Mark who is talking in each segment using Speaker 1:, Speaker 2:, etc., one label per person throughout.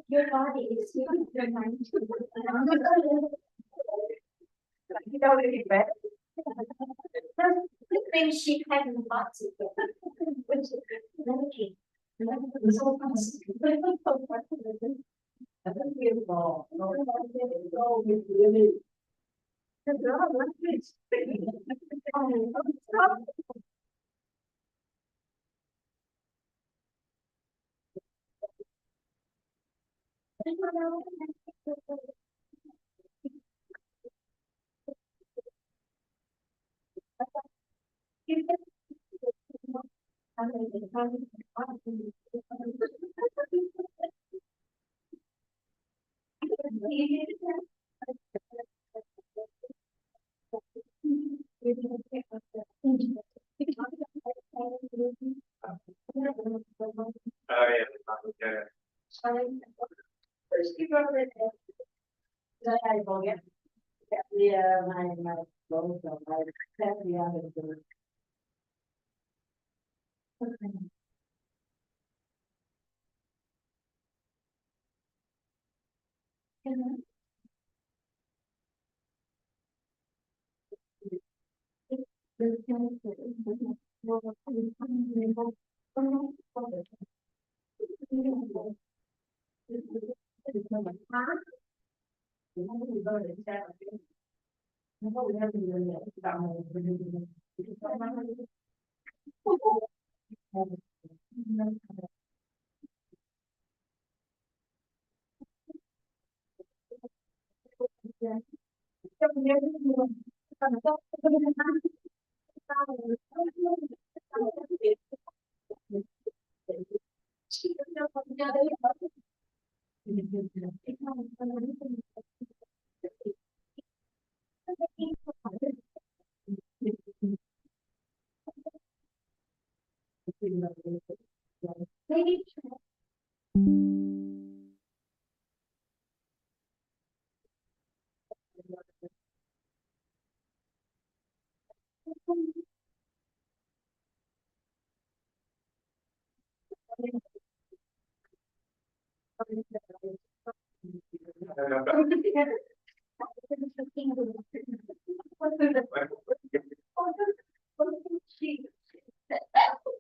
Speaker 1: your body is your mind. You don't really bet. The thing she hadn't got to which is okay.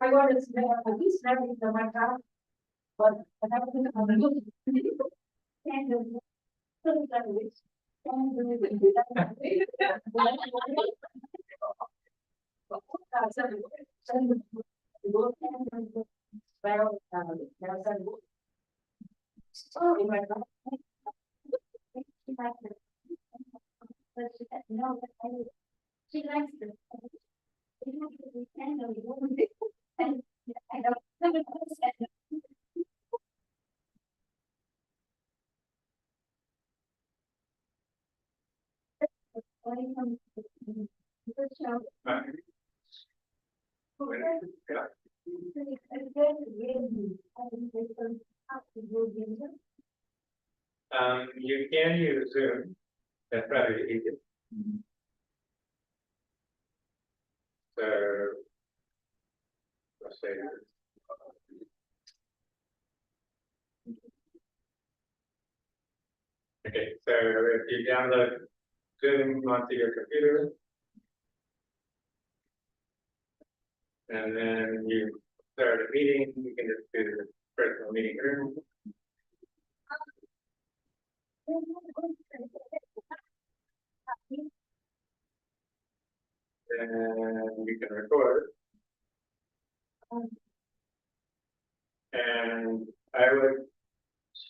Speaker 1: I wanted to know at least everything in my house, but I have to on the look. She likes it.
Speaker 2: You can use Zoom. That's probably easier. So let's say okay, so if you download Zoom onto your computer, and then you start a meeting, you can just do the personal meeting room. And you can record. And I would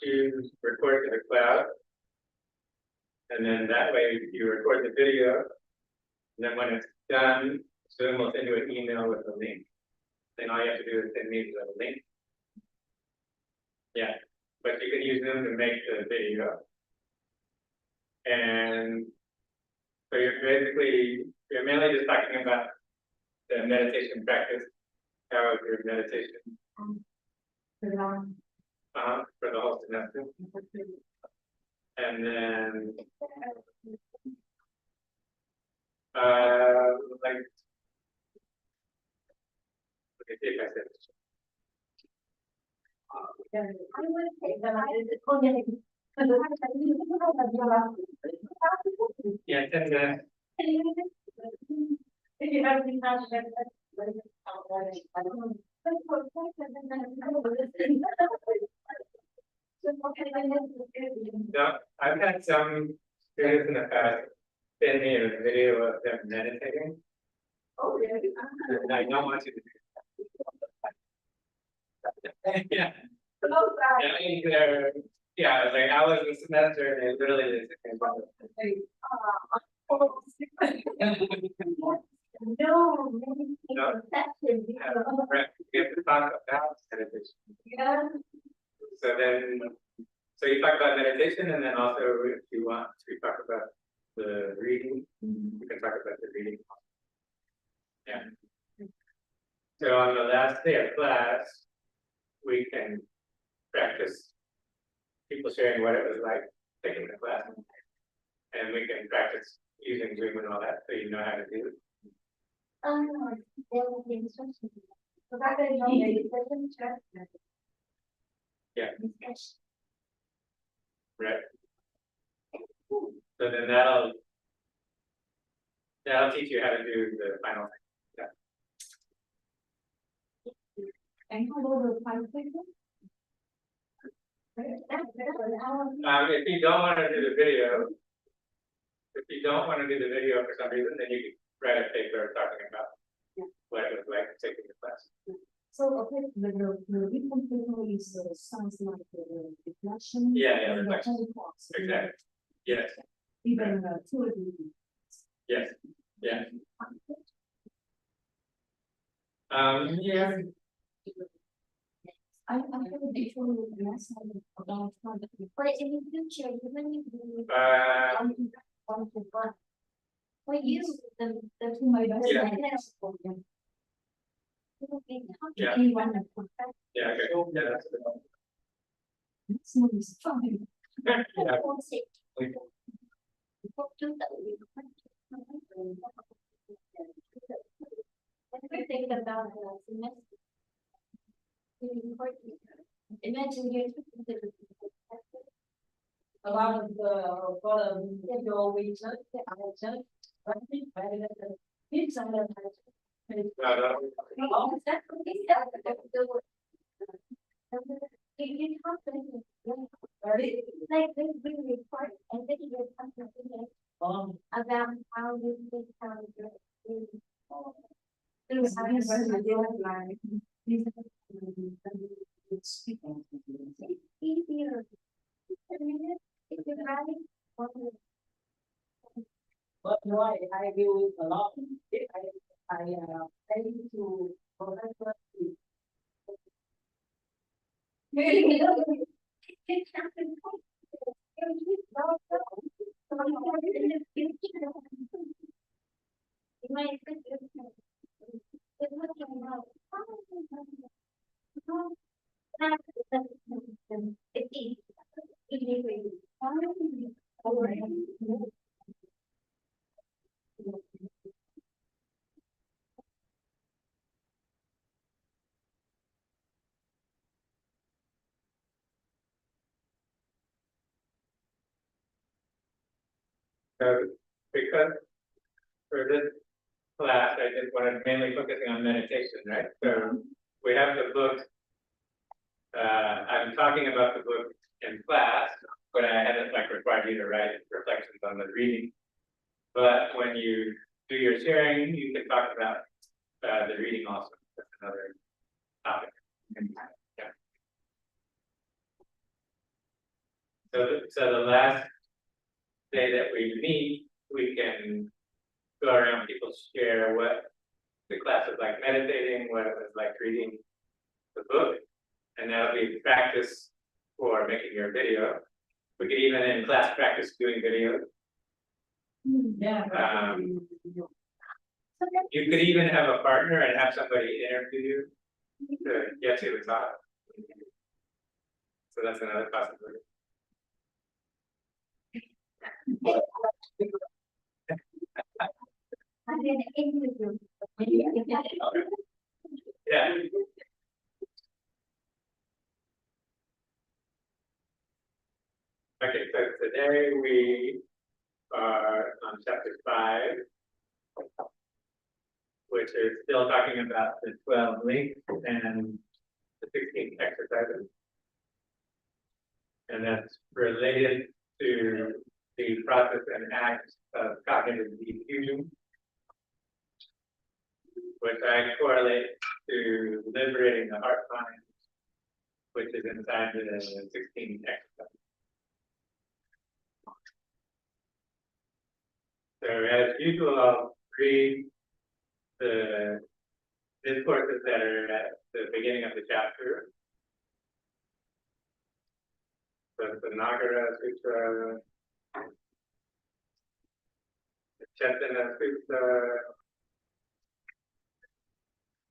Speaker 2: choose record to the cloud. And then that way you record the video. And then when it's done, Zoom will send you an email with a link. Then all you have to do is send me the link. Yeah, but you can use Zoom to make the video. And so you're mainly just talking about the meditation practice. How is your meditation? For the whole semester. And then like, let me see if I said this.
Speaker 1: I would take them out of the corner. But the fact that you don't have your
Speaker 2: Yeah, 10 minutes.
Speaker 1: if you have any kind
Speaker 2: No, I've had some students in the past send me a video of them meditating,
Speaker 1: Oh, really?
Speaker 2: and I don't want you to do that. Yeah, I mean, yeah, like I was in the semester and they literally did the same thing.
Speaker 1: No, maybe
Speaker 2: No. Right, we have to talk about meditation.
Speaker 1: Yeah.
Speaker 2: So then, so you talk about meditation, and then also if you want to talk about the reading, you can talk about the reading. Yeah. So on the last day of class, we can practice people sharing what it was like taking the class. And we can practice using Zoom and all that, so you know how to do it.
Speaker 1: There will be instructions. So that is not very important, check.
Speaker 2: Yeah. Right. So then that'll teach you how to do the final thing.
Speaker 1: And how about the final thing?
Speaker 2: If you don't want to do the video, for some reason, then you can write a paper talking about what it was like taking the class.
Speaker 1: So, okay, the written paper is sounds like the reflection.
Speaker 2: Yeah,
Speaker 1: and the
Speaker 2: reflection.
Speaker 1: whole course.
Speaker 2: Exactly. Yes.
Speaker 1: Even two of you.
Speaker 2: Yes. Yeah. Yeah.
Speaker 1: I heard before last time about but in the future, even if you one to one. For you, the two my best
Speaker 2: Yeah.
Speaker 1: for them.
Speaker 2: Yeah.
Speaker 1: Anyone
Speaker 2: Yeah. Okay. Yeah. That's good.
Speaker 1: it's not strong.
Speaker 2: Yeah.
Speaker 1: Everything about the semester. Imagine you a lot of the video we just I just running by the kids on the like this really report and then you get something about how you think how you easier. But no, I agree with a lot. I need to professor.
Speaker 2: So because for this class, I just wanted mainly focusing on meditation, right? So we have the book. I'm talking about the book in class, but I haven't like required you to write reflections on the reading. But when you do your sharing, you can talk about the reading also. That's another topic. Yeah. So the last day that we meet, we can go around, people share what the class was like meditating, what it was like reading the book, and that'll be practice for making your video. We could even in class practice doing videos.
Speaker 1: Yeah.
Speaker 2: You could even have a partner and have somebody interview you to get you to talk. So that's another possibility. Yeah. Okay, so today we are on chapter 5, which is still talking about the 12 links and the 16 exercises. And that's related to the process and act of cognitive diffusion, which I correlate to liberating the heart mind, which is inside the 16 exercises. So as usual, I'll read the discourses that are at the beginning of the chapter. So the Nagara Sutra, the Chetana Sutra,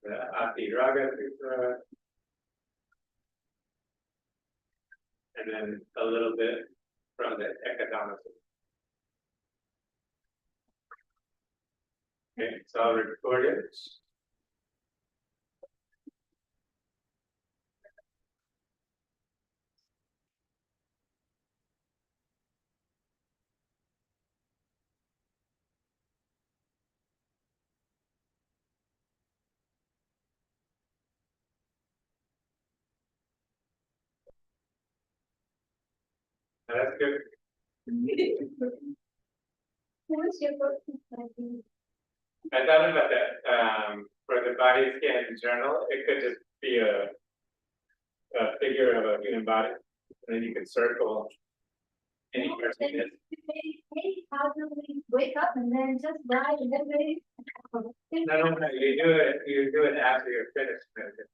Speaker 2: the Atiraga Sutra, and then a little bit from the Ekadama Sutra. Okay, so I'll record it. That's good.
Speaker 1: What's your book?
Speaker 2: I thought about that. For the body scan journal, it could just be a figure of a human body, and then you can circle any person in it.
Speaker 1: Hey, how do we wake up and then just die and then we?
Speaker 2: No, you do it after you're finished meditating.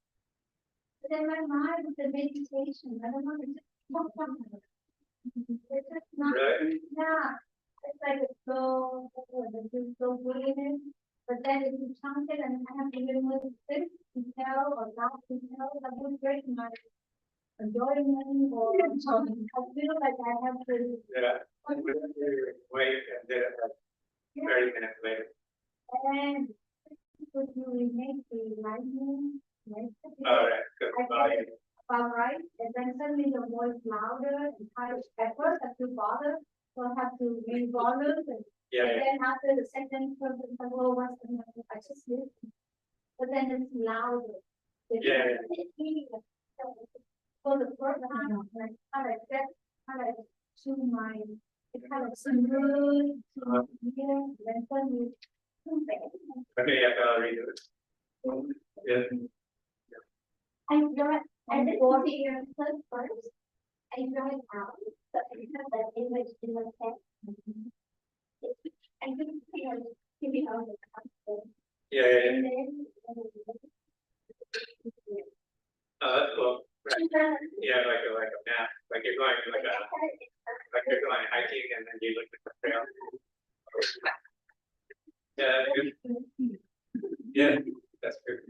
Speaker 1: But then my mind with the meditation, I don't want to just walk on it. It's just not,
Speaker 2: Really?
Speaker 1: yeah, it's like a slow, breathing. But then if you chant it and I have to remove this detail or that detail, that would break my enjoyment or I feel like I have to.
Speaker 2: Yeah. Wait and then like 30 minutes later.
Speaker 1: And would you remake the lightning?
Speaker 2: All right. Good body.
Speaker 1: Right, and then suddenly the voice louder and higher. At first, I feel bothered, so I have to re-volume and then after the second person, I just listen. But then it's louder. So the first time, like, how I tune my, it kind of smooth, then suddenly.
Speaker 2: Okay, yeah, I'll read it. Yeah.
Speaker 1: I got, I did 40 years first. I got it out, but I have that image in the text. I couldn't see how the concept.
Speaker 2: Yeah.
Speaker 1: And then.
Speaker 2: Oh, that's cool. Right. Yeah, like a map, like you're going like you're going hiking and then you look at the trail. Yeah, that's good. Yeah, that's good.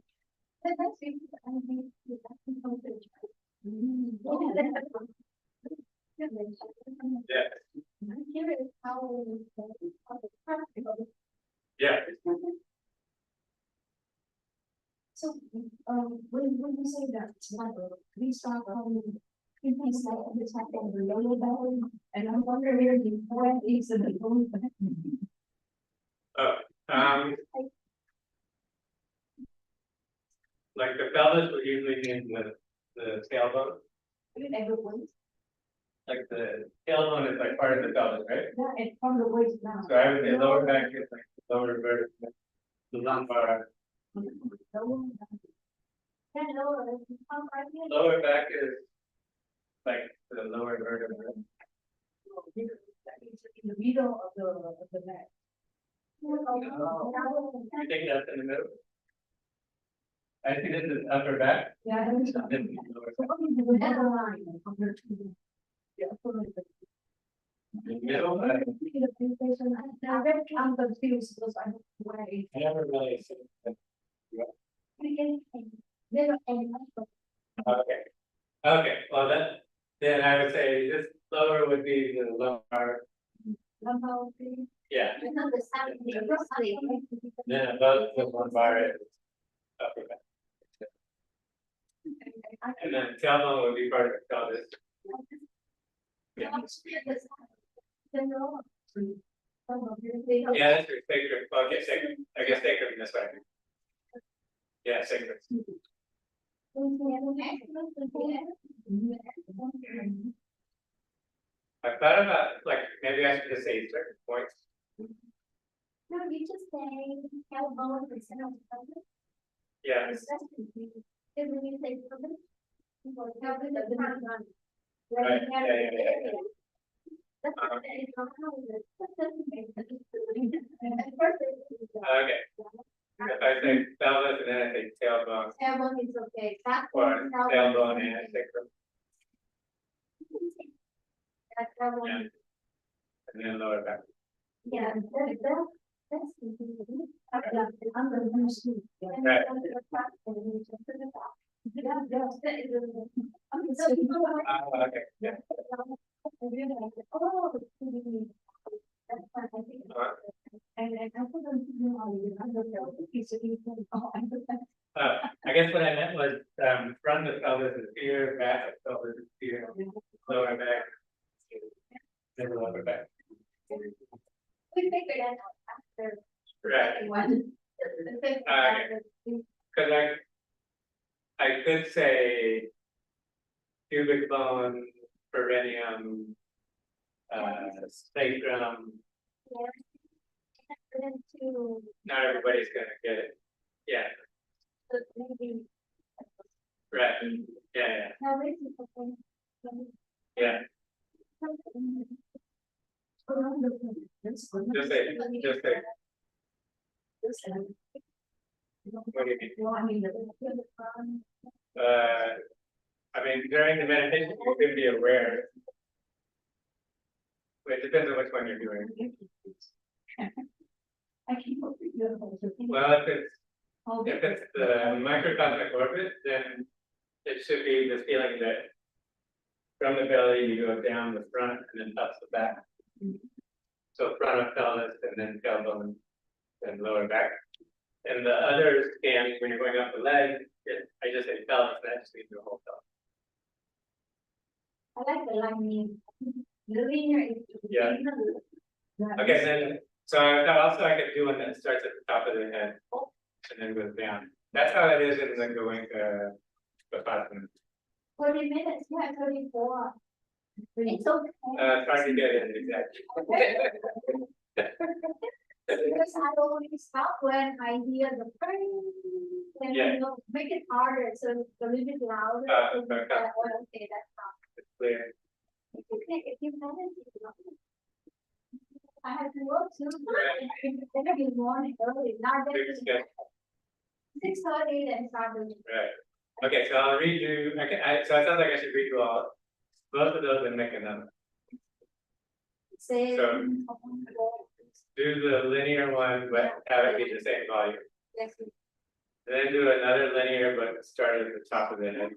Speaker 2: Yeah.
Speaker 1: I'm curious how
Speaker 2: Yeah.
Speaker 1: So, when you say that, we start in things like this happened in the lower belly, and I'm wondering when is the lower belly?
Speaker 2: Like the pelvis would usually mean the tailbone. Like the tailbone is like part of the pelvis, right?
Speaker 1: Yeah, it's from the waist down.
Speaker 2: So I would say lower back is like the lower vertebra, the lumbar. Lower back is like the lower vertebra.
Speaker 1: In the middle of the neck.
Speaker 2: You think that's in the middle? I think this is upper back.
Speaker 1: Yeah.
Speaker 2: This is lower back. Middle back.
Speaker 1: I'm confused because I'm way.
Speaker 2: I never really said that. Okay, well then I would say this lower would be the lumbar. Yeah. Then above the lumbar is upper back. And then tailbone would be part of the pelvis. Yeah. Yeah, that's your sacred, well, yeah, sacred, I guess sacred in this way. Yeah, sacred. I thought about, like, maybe I should just say certain points.
Speaker 1: No, you just say, Cellphone is public.
Speaker 2: Yeah,
Speaker 1: It's just confusing. Then when you say public, people tell me that they're not done.
Speaker 2: Right, yeah.
Speaker 1: That's what they don't know. That doesn't make sense. At first they-
Speaker 2: Okay. If I say pelvis and then I say tailbone,
Speaker 1: Cellphone is okay. That
Speaker 2: or
Speaker 1: one, cellphone
Speaker 2: tailbone
Speaker 1: is
Speaker 2: and sacrum,
Speaker 1: That cellphone
Speaker 2: yeah.
Speaker 1: is-
Speaker 2: And then lower back.
Speaker 1: Yeah, that's confusing. I'm gonna finish it. And
Speaker 2: Right.
Speaker 1: then the fact that you just put it back. Yeah, yes, that is a- I'm so-
Speaker 2: Okay, yeah.
Speaker 1: Oh, that's fine, I think. And I put them to do all the other piece of people. Oh, I put that.
Speaker 2: I guess what I meant was, front of pelvis is here, back of pelvis is here, lower back. Then lower back.
Speaker 1: We figured that out after.
Speaker 2: Right.
Speaker 1: One.
Speaker 2: Cause I could say pubic bone, perineum, sacrum,
Speaker 1: To,
Speaker 2: not everybody's gonna get it. Yeah,
Speaker 1: maybe.
Speaker 2: right, yeah,
Speaker 1: Now, this is the thing.
Speaker 2: yeah, just say, what do you mean? I mean, during the meditation, you could be aware. It depends on which one you're doing. Well, if it's the microcosmic orbit, then it should be the feeling that from the belly you go down the front and then up the back. So front of pelvis and then tailbone and lower back. And the other scan, when you're going up the leg, I just say pelvis, that just means the whole pelvis.
Speaker 1: I like the line. The linear is.
Speaker 2: Yeah. Okay, then, so I could do one that starts at the top of the head and then goes down. That's how it is in the going to Vipassana.
Speaker 1: 30 minutes, yeah, 34. It's okay.
Speaker 2: It's hard to get it exactly.
Speaker 1: Because I always stop when I hear the ping, and
Speaker 2: Yeah.
Speaker 1: you know, make it harder, so it's a little bit louder. So
Speaker 2: Okay.
Speaker 1: that, oh, okay, that's fine.
Speaker 2: It's clear.
Speaker 1: If you manage it, you know. I have to work too.
Speaker 2: Right.
Speaker 1: Every morning early, not that.
Speaker 2: Big step.
Speaker 1: 6:30 then start doing.
Speaker 2: Right. Okay, so I'll read you. So it sounds like I should read you all both of those and make another.
Speaker 1: Say.
Speaker 2: So- Do the linear one, but have it be the same volume.
Speaker 1: Yes.
Speaker 2: Then do another linear, but start at the top of the head.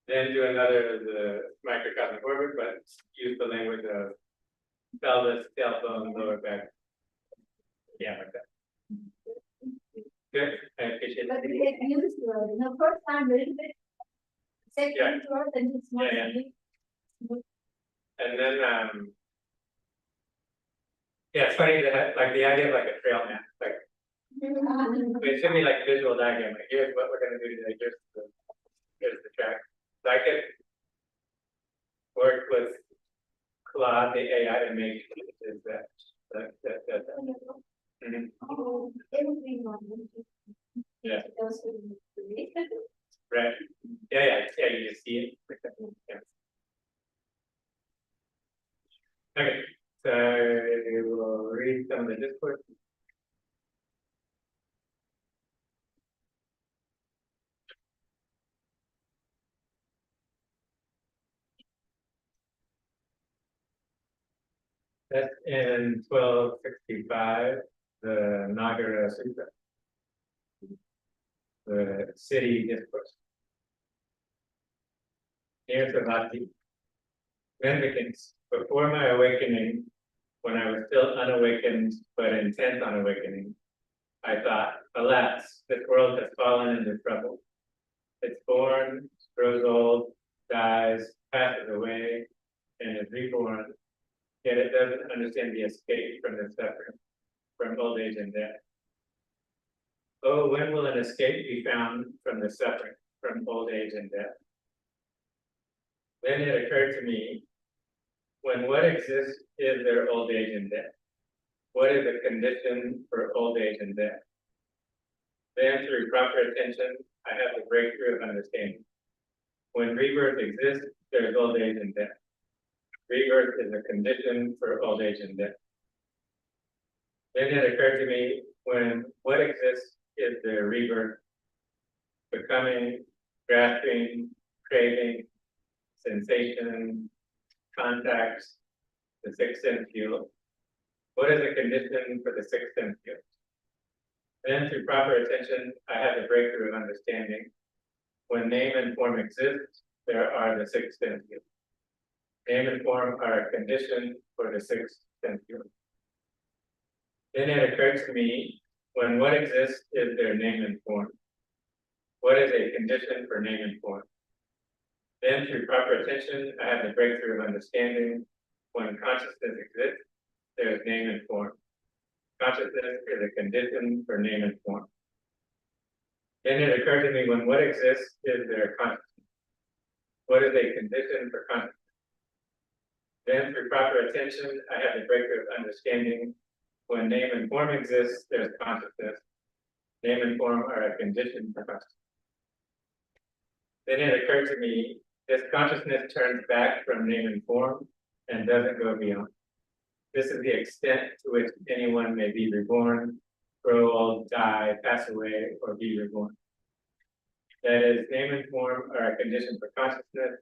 Speaker 2: Then do another, the microcosmic orbit, but use the language of pelvis, tailbone, lower back. Yeah, like that. Good, I appreciate
Speaker 1: But we
Speaker 2: it.
Speaker 1: get used to it, you know, first time a little bit.
Speaker 2: Yeah.
Speaker 1: Second word, then it's more.
Speaker 2: Yeah, And then, yeah, it's funny that, like, the idea of like a trail map, like, it should be like visual diagram, like, here's what we're gonna do today, here's the track. So I could work with Claude, the AI, to make is that. Mhm.
Speaker 1: Oh, everything on YouTube.
Speaker 2: Yeah.
Speaker 1: Those who read.
Speaker 2: Right, yeah, you just see it. Like that. Yeah. Okay, so we'll read some of the discourse. That's in 1265, the Nagara Sutra. The city discourse. Here's the Vati. Mendicants, before my awakening, when I was still unawakened but intent on awakening, I thought, alas, this world has fallen into trouble. It's born, grows old, dies, passes away, and is reborn yet it doesn't understand the escape from the suffering, from old age and death. Oh, when will an escape be found from the suffering, from old age and death? Then it occurred to me, when what exists is their old age and death. What is the condition for old age and death? Then, through proper attention, I have the breakthrough of understanding. When rebirth exists, there is old age and death. Rebirth is a condition for old age and death. Then it occurred to me, when what exists is their rebirth, becoming, grasping, craving, sensation, contacts, the sixth sense field. What is the condition for the sixth sense field? Then, through proper attention, I have the breakthrough of understanding. When name and form exist, there are the sixth sense field. Name and form are a condition for the sixth sense field. Then it occurred to me, when what exists is their name and form. What is a condition for name and form? Then, through proper attention, I have the breakthrough of understanding. When consciousness exists, there is name and form. Consciousness is a condition for name and form. Then it occurred to me, when what exists is their consciousness. What is a condition for consciousness? Then, through proper attention, I have the breakthrough of understanding. When name and form exists, there's consciousness. Name and form are a condition for consciousness. Then it occurred to me, this consciousness turns back from name and form and doesn't go beyond. This is the extent to which anyone may be reborn, grow old, die, pass away, or be reborn. That is, name and form are a condition for consciousness.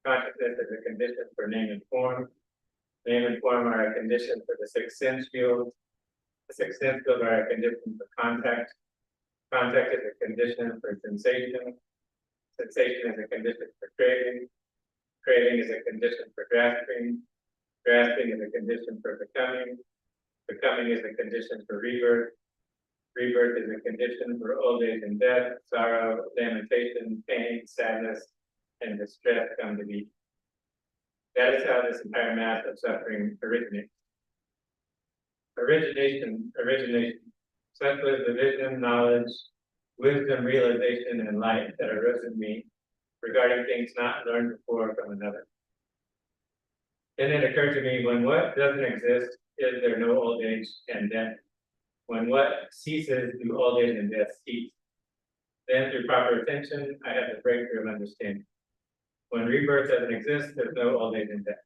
Speaker 2: Consciousness is a condition for name and form. Name and form are a condition for the sixth sense field. The sixth sense field are a condition for contact. Contact is a condition for sensation. Sensation is a condition for craving. Craving is a condition for grasping. Grasping is a condition for becoming. Becoming is a condition for rebirth. Rebirth is a condition for old age and death, sorrow, lamentation, pain, sadness, and distress come to be. That is how this entire mass of suffering originates. Origination. Such was the vision, knowledge, wisdom, realization, and light that arose in me regarding things not learned before from another. Then it occurred to me, when what doesn't exist, is there no old age and death? When what ceases, do old age and death cease? Then, through proper attention, I have the breakthrough of understanding. When rebirth doesn't exist, there's no old age and death.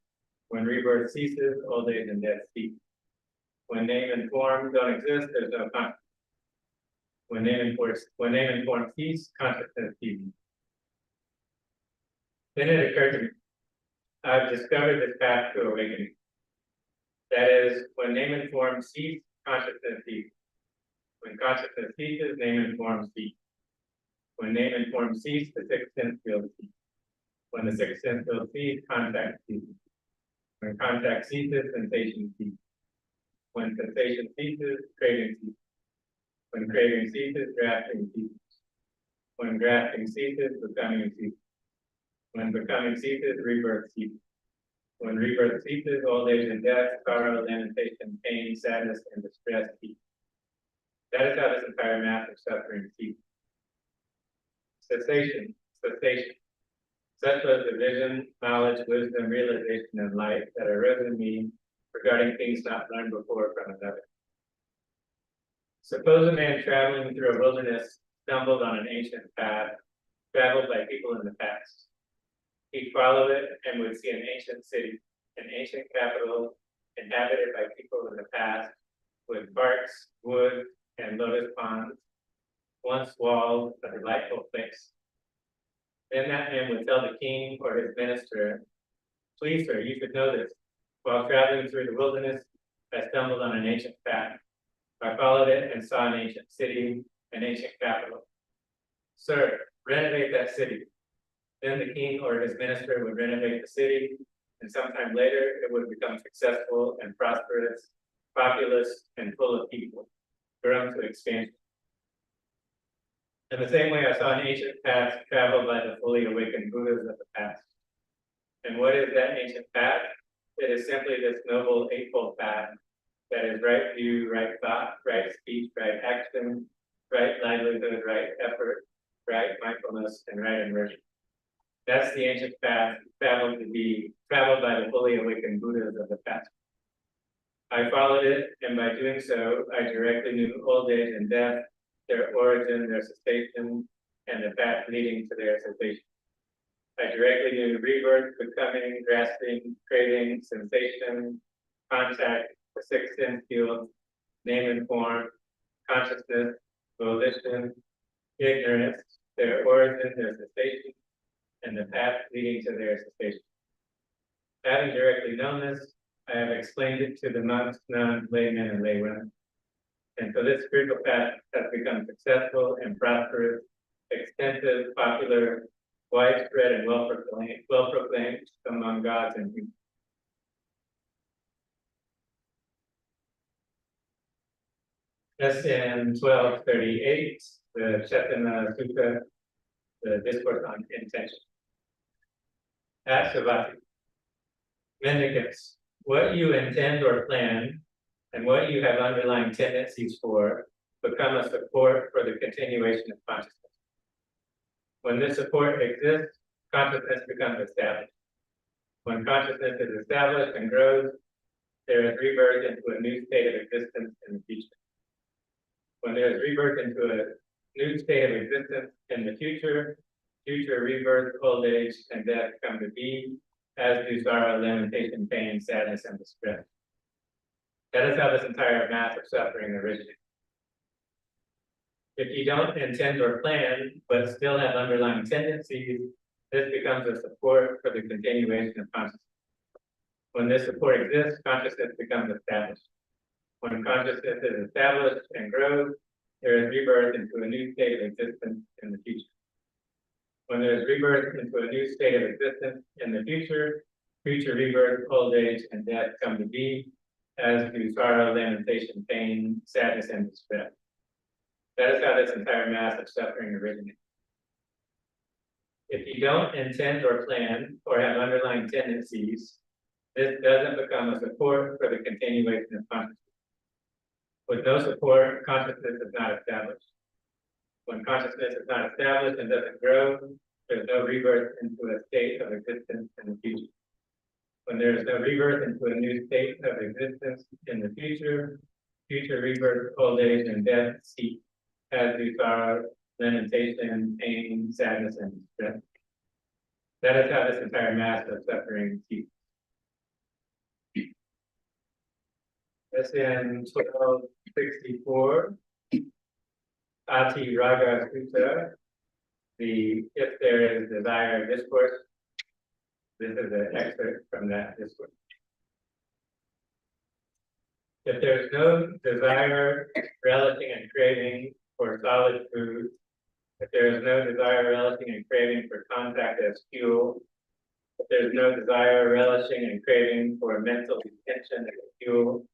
Speaker 2: When rebirth ceases, old age and death cease. When name and form don't exist, there's no consciousness. When name and form cease, consciousness ceases. Then it occurred to me, I've discovered this path to awakening. That is, when name and form cease, consciousness ceases. When consciousness ceases, name and form cease. When name and form cease, the sixth sense field ceases. When the sixth sense field ceases, contact ceases. When contact ceases, sensation ceases. When sensation ceases, craving ceases. When craving ceases, grasping ceases. When grasping ceases, becoming ceases. When becoming ceases, rebirth ceases. When rebirth ceases, old age and death, sorrow, lamentation, pain, sadness, and distress cease. That is how this entire mass of suffering ceases. Cessation. Such was the vision, knowledge, wisdom, realization, and light that arose in me regarding things not learned before from another. Suppose a man traveling through a wilderness stumbled on an ancient path traveled by people in the past. He'd follow it and would see an ancient city, an ancient capital, inhabited by people in the past, with parks, wood, and lotus ponds, once walled, a delightful place. Then that man would tell the king or his minister, "Please, sir, you should know this. While traveling through the wilderness, I stumbled on an ancient path. I followed it and saw an ancient city, an ancient capital. Sir, renovate that city." Then the king or his minister would renovate the city, and sometime later it would become successful and prosperous, populous, and full of people, grown to expansion. In the same way, I saw an ancient path traveled by the fully awakened Buddhas of the past. And what is that ancient path? it is simply this noble eightfold path that is right view, right thought, right speech, right action, right livelihood, right effort, right mindfulness, and right immersion. That's the ancient path traveled by the fully awakened Buddhas of the past. I followed it, and by doing so, I directly knew old age and death, their origin, their cessation, and the path leading to their cessation. I directly knew rebirth, becoming, grasping, craving, sensation, contact, the six sense fields, name and form, consciousness, volition, ignorance, their origin, their cessation, and the path leading to their cessation. Having directly known this, I have explained it to the monks, nuns, laymen, and laywomen. And so this spiritual path has become successful and prosperous, extensive, popular, widespread, and well proclaimed among gods and humans. SN 1238, the Chetana Sutta, the Discourse on Intention. At Savati, mendicants, what you intend or plan, and what you have underlying tendencies for, become a support for the continuation of consciousness. When this support exists, consciousness becomes established. When consciousness is established and grows, there is rebirth into a new state of existence in the future. When there is rebirth into a new state of existence in the future rebirth, old age, and death come to be, as do sorrow, lamentation, pain, sadness, and distress. That is how this entire mass of suffering originates. If you don't intend or plan, but still have underlying tendencies, this becomes a support for the continuation of consciousness. When this support exists, consciousness becomes established. When consciousness is established and grows, there is rebirth into a new state of existence in the future. When there is rebirth into a new state of existence in the future rebirth, old age, and death come to be, as do sorrow, lamentation, pain, sadness, and distress. That is how this entire mass of suffering originates. If you don't intend or plan or have underlying tendencies, this doesn't become a support for the continuation of consciousness. With no support, consciousness is not established. When consciousness is not established and doesn't grow, there's no rebirth into a state of existence in the future. When there is no rebirth into a new state of existence in the future rebirth, old age, and death cease, as do sorrow, lamentation, pain, sadness, and distress. That is how this entire mass of suffering ceases. That's in 1264, Ati Raga Sutta, the If There Is Desire discourse. This is an excerpt from that discourse. If there's no desire, relishing, and craving for solid food, if there is no desire, relishing, and craving for contact as fuel, if there's no desire, relishing, and craving for mental attention as fuel,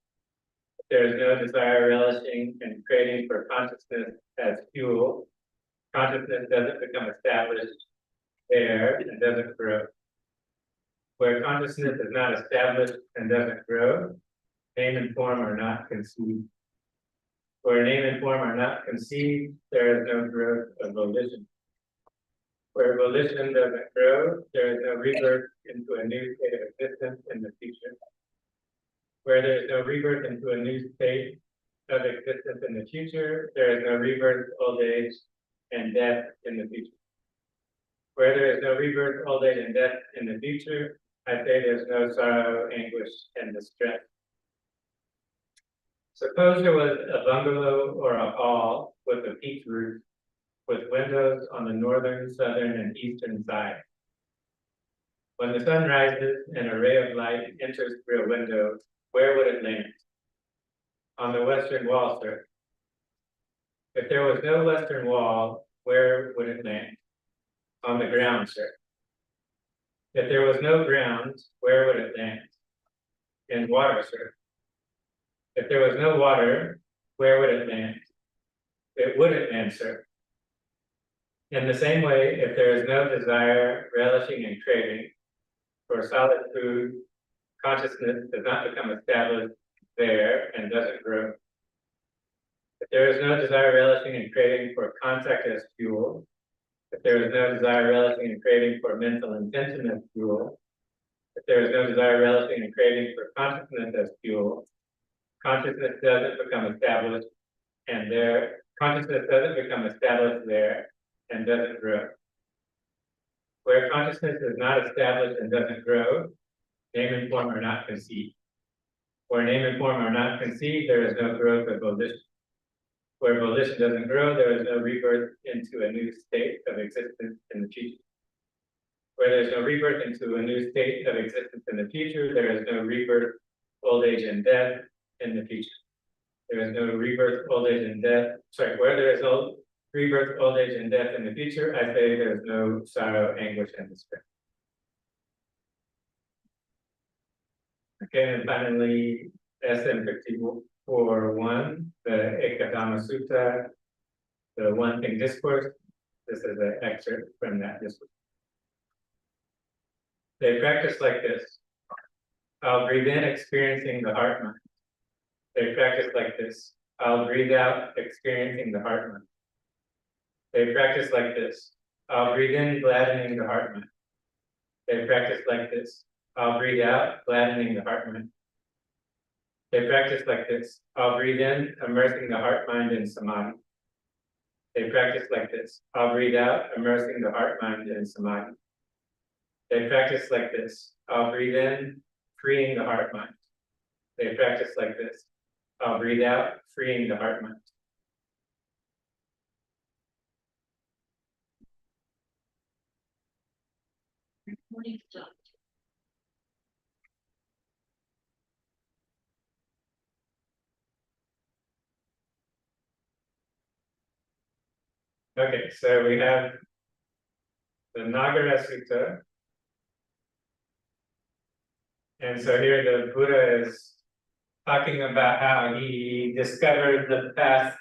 Speaker 2: if there is no desire, relishing, and craving for consciousness as fuel, consciousness doesn't become established there and doesn't grow. Where consciousness is not established and doesn't grow, name and form are not conceived. Where name and form are not conceived, there is no growth of volition. Where volition doesn't grow, there is no rebirth into a new state of existence in the future. Where there is no rebirth into a new state of existence in the future, there is no rebirth, old age, and death in the future. Where there is no rebirth, old age, and death in the future, I say there's no sorrow, anguish, and distress. Suppose there was a bungalow or a hall with a peaked roof, with windows on the northern, southern, and eastern side. When the sun rises and a ray of light enters through a window, where would it land? On the western wall, sir. If there was no western wall, where would it land? On the ground, sir. If there was no ground, where would it land? In water, sir. If there was no water, where would it land? It wouldn't land, sir. In the same way, if there is no desire, relishing, and craving for solid food, consciousness does not become established there and doesn't grow. If there is no desire, relishing, and craving for contact as fuel, if there is no desire, relishing, and craving for mental intention as fuel, if there is no desire, relishing, and craving for consciousness as fuel, consciousness doesn't become established, and consciousness doesn't become established there and doesn't grow. Where consciousness is not established and doesn't grow, name and form are not conceived. Where name and form are not conceived, there is no growth of volition. Where volition doesn't grow, there is no rebirth into a new state of existence in the future. Where there's no rebirth into a new state of existence in the future, there is no rebirth, old age, and death in the future. There is no rebirth, old age, and death. Sorry, where there is no rebirth, old age, and death in the future, I say there is no sorrow, anguish, and despair. Okay, and finally, SM 54.1, the Ekadama Sutta, the One Thing Discourse. This is an excerpt from that discourse. They practice like this. I'll breathe in, experiencing the heart mind. They practice like this. I'll breathe out, experiencing the heart mind. They practice like this. I'll breathe in, gladdening the heart mind. They practice like this. I'll breathe out, gladdening the heart mind. They practice like this. I'll breathe in, immersing the heart mind in samadhi. They practice like this. I'll breathe out, immersing the heart mind in samadhi. They practice like this. I'll breathe in, freeing the heart mind. They practice like this. I'll breathe out, freeing the heart mind. Okay, so we have the Nagara Sutta. And so here the Buddha is talking about how he discovered the path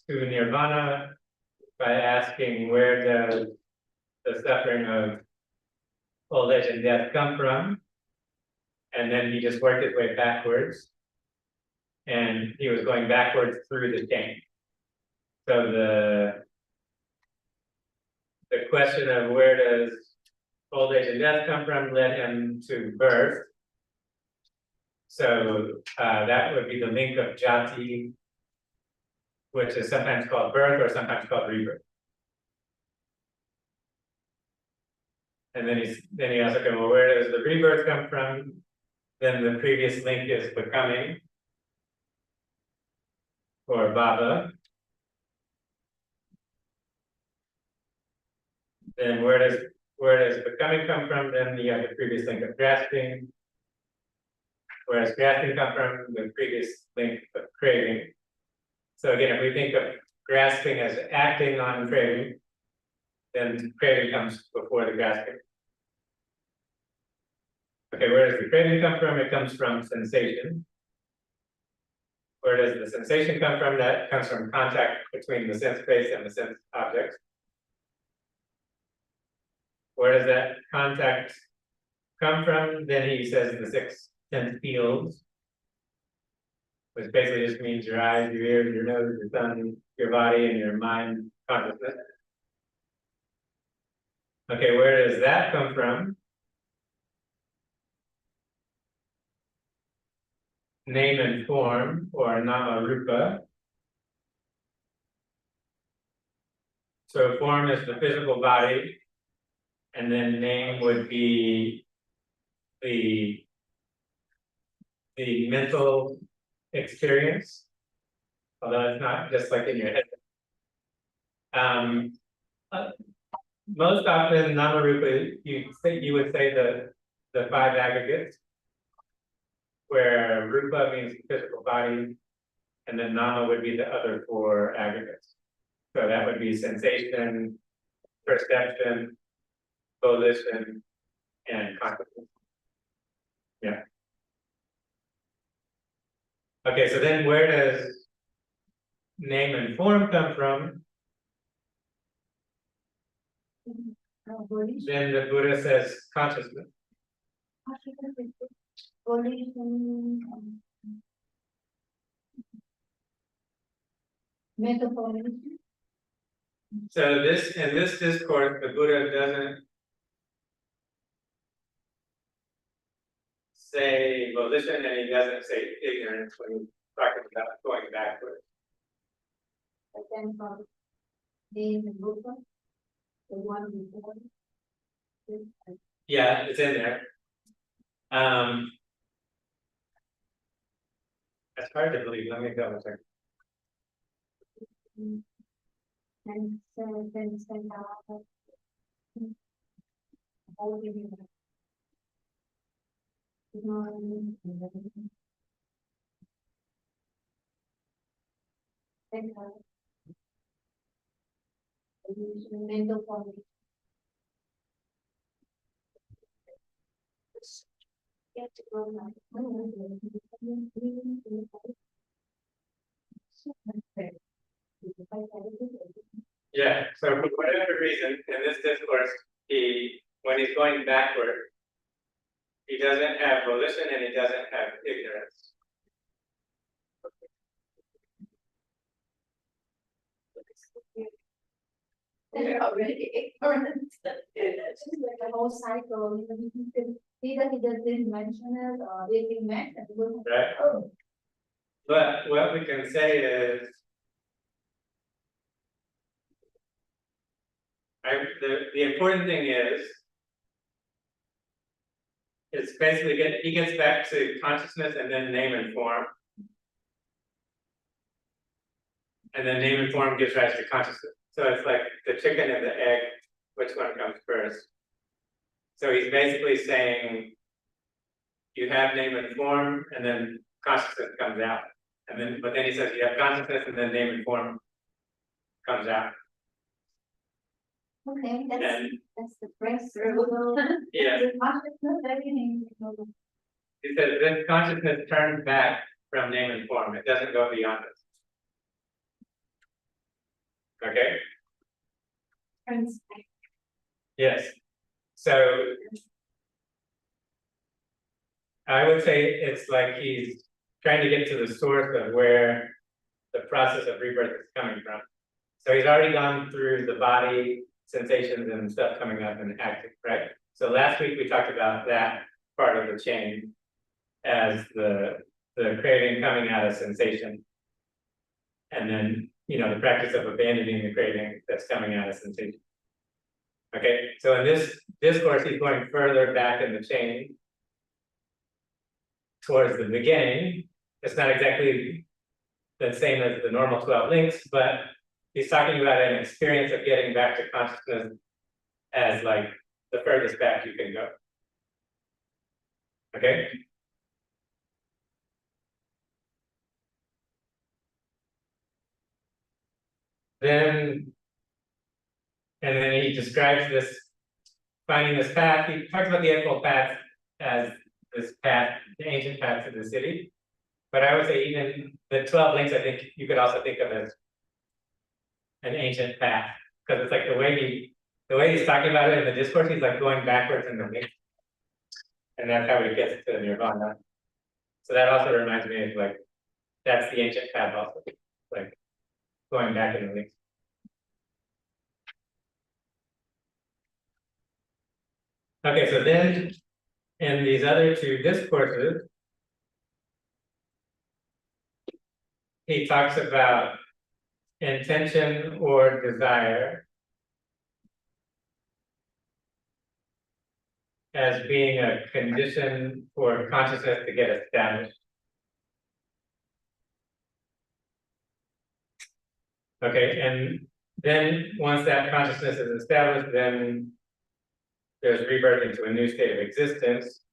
Speaker 2: to nirvana by asking, where does the suffering of old age and death come from? And then he just worked his way backwards. And he was going backwards through the chain. So the question of where does old age and death come from led him to birth. So that would be the link of jati, which is sometimes called birth or sometimes called rebirth. And then he also goes, well, where does the rebirth come from? Then the previous link is becoming, or bhava. Then where does becoming come from? Then you have the previous link of grasping. Whereas grasping comes from the previous link of craving. So again, if we think of grasping as acting on craving, then craving comes before the grasping. Okay, where does the craving come from? It comes from sensation. Where does the sensation come from? That comes from contact between the sense space and the sense object. Where does that contact come from? Then he says the 6 sense fields, which basically just means your eyes, your ears, your nose, your tongue, your body, and your mind consciousness. Okay, where does that come from? Name and form, or nama rupa. So form is the physical body, and then name would be the mental experience, although it's not just like in your head. Most often, nama rupa, you would say the 5 aggregates, where rupa means the physical body, and then nama would be the other 4 aggregates. So that would be sensation, perception, volition, and consciousness. Yeah. Okay, so then where does name and form come from? Then the Buddha says consciousness.
Speaker 1: volition, metaphorical.
Speaker 2: So this, in this discourse, the Buddha doesn't say volition and he doesn't say ignorance when he's talking about going backwards.
Speaker 1: And then from the Buddha, the one before.
Speaker 2: Yeah, it's in there. That's hard to believe. Let me double check.
Speaker 1: And so then send out. All of you. Mental quality. Get to go now.
Speaker 2: Yeah, so for whatever reason, in this discourse, when he's going backward, he doesn't have volition and he doesn't have ignorance.
Speaker 1: They're already ignorant. It's just like the whole cycle, either he just didn't mention it or they didn't mention it.
Speaker 2: Right.
Speaker 1: Oh.
Speaker 2: But what we can say is, the important thing is, it's basically he gets back to consciousness and then name and form. And then name and form gives rise to consciousness. So it's like the chicken and the egg, which one comes first? So he's basically saying you have name and form, and then consciousness comes out. And then, but then he says you have consciousness, and then name and form comes out.
Speaker 1: Okay, that's
Speaker 2: And
Speaker 1: the breakthrough.
Speaker 2: yeah,
Speaker 1: The consciousness, everything.
Speaker 2: he says this consciousness turns back from name and form. It doesn't go beyond it. Okay?
Speaker 1: Turns back.
Speaker 2: Yes. So I would say it's like he's trying to get to the source of where the process of rebirth is coming from. So he's already gone through the body, sensations and stuff coming up and acting, right? So last week we talked about that part of the chain as the craving coming out of sensation. And then, the practice of abandoning the craving that's coming out of sensation. Okay, so in this discourse, he's going further back in the chain towards the beginning. It's not exactly the same as the normal 12 links, but he's talking about an experience of getting back to consciousness as like the furthest back you can go. Okay? And then he describes this, finding this path. He talks about the Eightfold Path as this path, the ancient path to the city. But I would say even the 12 links, I think you could also think of as an ancient path. Because it's like the way he's talking about it in the discourse, he's like going backwards in the link. And that's how he gets to nirvana. So that also reminds me of like, that's the ancient path also. Like going back in the link. Okay, so then in these other two discourses, he talks about intention or desire as being a condition for consciousness to get established. Okay, and then once that consciousness is established, then there's rebirth into a new state of existence.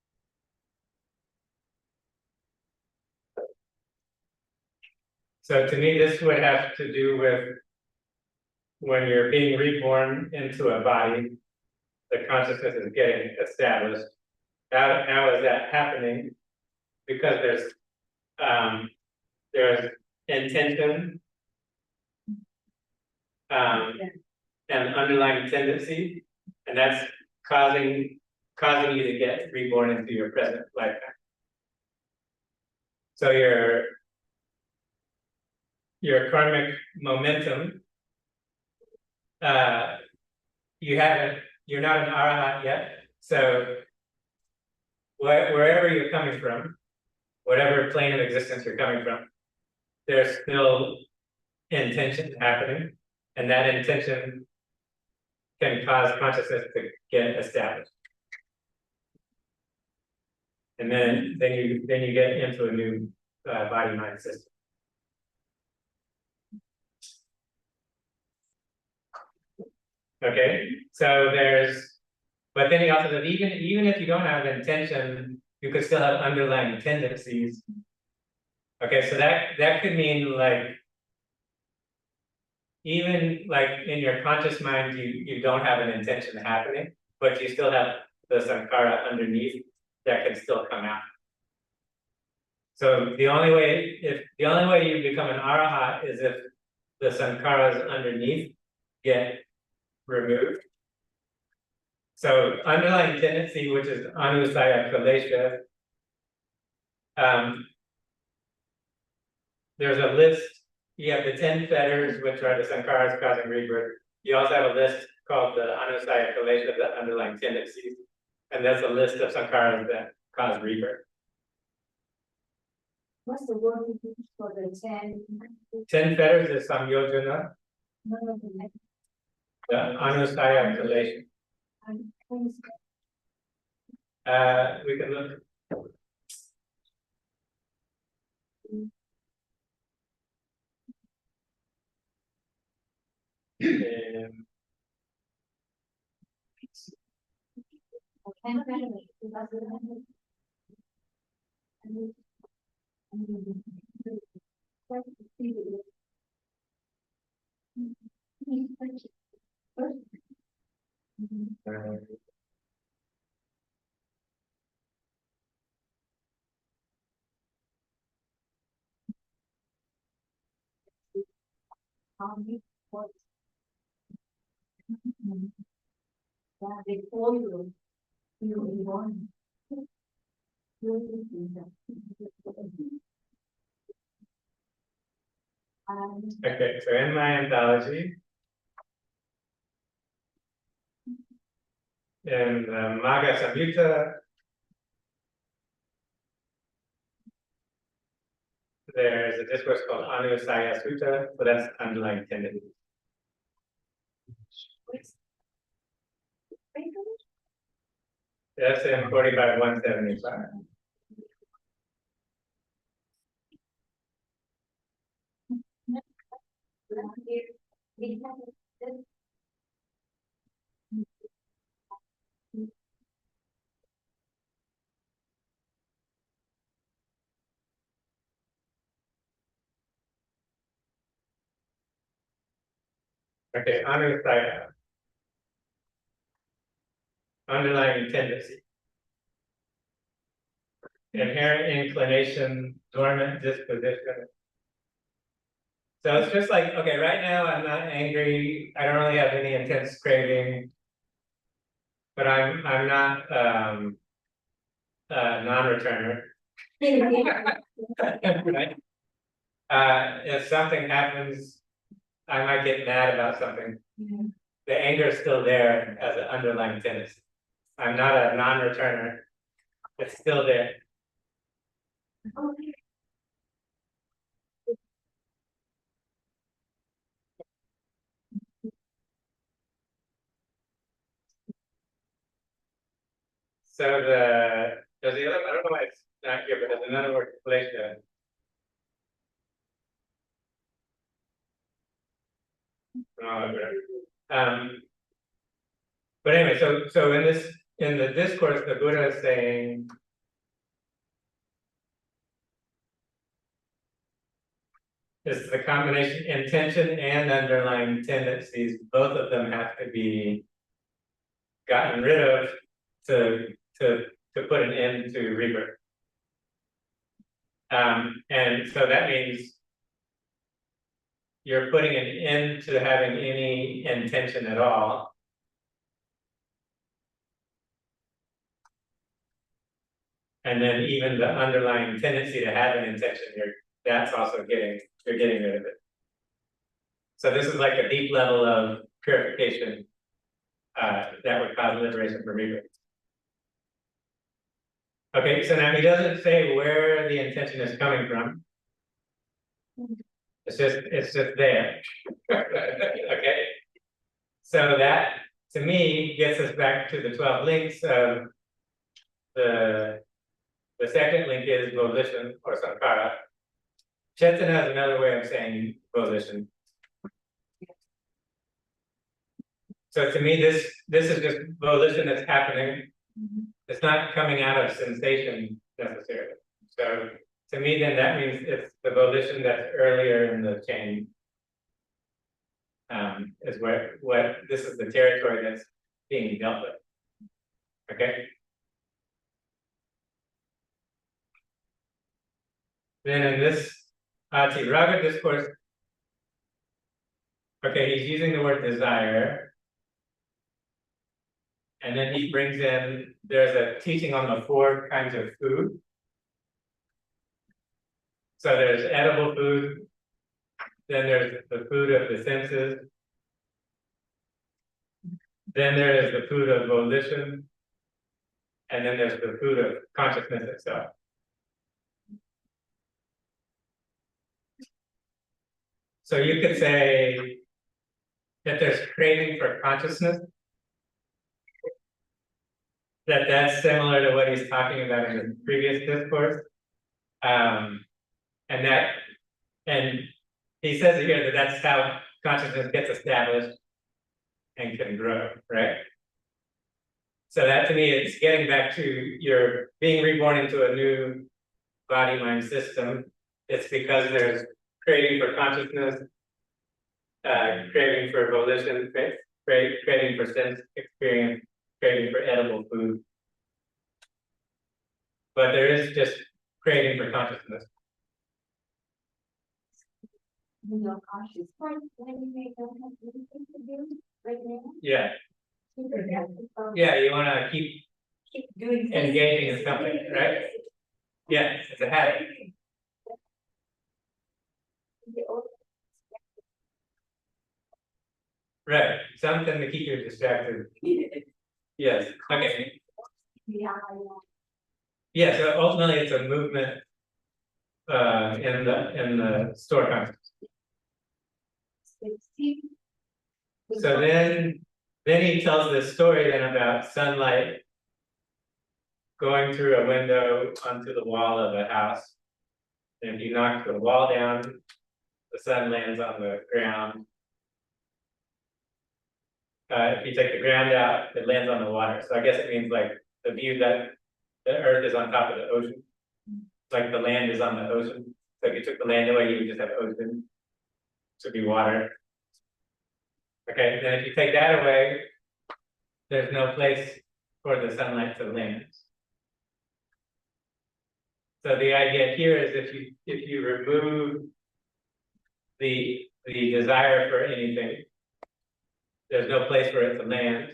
Speaker 2: So to me, this would have to do with when you're being reborn into a body, the consciousness is getting established. How is that happening? Because there's intention, and underlying tendency, and that's causing you to get reborn into your present lifetime. So your karmic momentum, you're not an arahat yet, so wherever you're coming from, whatever plane of existence you're coming from, there's still intention happening, and that intention can cause consciousness to get established. And then you get into a new body-mind system. Okay, so but then he also said, even if you don't have intention, you could still have underlying tendencies. Okay, so that could mean like, even like in your conscious mind, you don't have an intention happening, but you still have the sankhara underneath that can still come out. So the only way you become an arahat is if the sankharas underneath get removed. So underlying tendency, which is anusaya kalesha, there's a list. You have the 10 fetters, which are the sankharas causing rebirth. You also have a list called the anusaya kalesha, the underlying tendencies, and that's a list of sankharas that cause rebirth.
Speaker 1: What's the word we use for the 10?
Speaker 2: 10 fetters is samyojana,
Speaker 1: No,
Speaker 2: the anusaya kalesha. We can look.
Speaker 1: Before you were born.
Speaker 2: Okay, so in my anthology, in the Magga Samyutta, there's a discourse called Anusaya Sutta, so that's underlying tendency. That's in 45-175. Okay, Anusaya. Underlying tendency. Inherent inclination, dormant disposition. So it's just like, okay, right now I'm not angry. I don't really have any intense craving, but I'm not non-returner. Right? If something happens, I might get mad about something. The anger is still there as an underlying tendency. I'm not a non-returner. It's still there. So there's the other, I don't know why it's not here, but there's another word, pleasure. But anyway, so in the discourse, the Buddha is saying, it's the combination intention and underlying tendencies. Both of them have to be gotten rid of to put an end to rebirth. And so that means you're putting an end to having any intention at all. And then even the underlying tendency to have an intention, that's also you're getting rid of it. So this is like a deep level of purification that would cause liberation from ego. Okay, so now he doesn't say where the intention is coming from. It's just there. Okay. So that to me gets us back to the 12 links of the second link is volition or sankhara. Chetan has another way of saying volition. So to me, this is just volition that's happening. It's not coming out of sensation necessarily. So to me, then that means it's the volition that's earlier in the chain. Is what this is the territory that's being dealt with. Okay. Then in this Raga discourse, okay, he's using the word desire. And then he brings in, there's a teaching on the 4 kinds of food. So there's edible food, then there's the food of the senses, then there is the food of volition, and then there's the food of consciousness itself. So you could say that there's craving for consciousness, that's similar to what he's talking about in the previous discourse. And he says here that that's how consciousness gets established and can grow, right? So that to me, it's getting back to you're being reborn into a new body-mind system. It's because there's craving for consciousness, craving for volition, craving for sense experience, craving for edible food. But there is just craving for consciousness.
Speaker 1: When you're conscious, when you don't have anything to do right now.
Speaker 2: Yeah. Yeah, you want to keep
Speaker 1: doing
Speaker 2: engaging in something, right? Yeah, it's a habit. Right, something to keep you distracted. Yes, okay. Yeah, so ultimately it's a movement in the store consciousness. So then he tells this story then about sunlight going through a window onto the wall of a house. And if you knock the wall down, the sun lands on the ground. If you take the ground out, it lands on the water. So I guess it means like the view that the earth is on top of the ocean. Like the land is on the ocean. So if you took the land away, you would just have ocean. It would be water. Okay, then if you take that away, there's no place for the sunlight to land. So the idea here is if you remove the desire for anything, there's no place for it to land.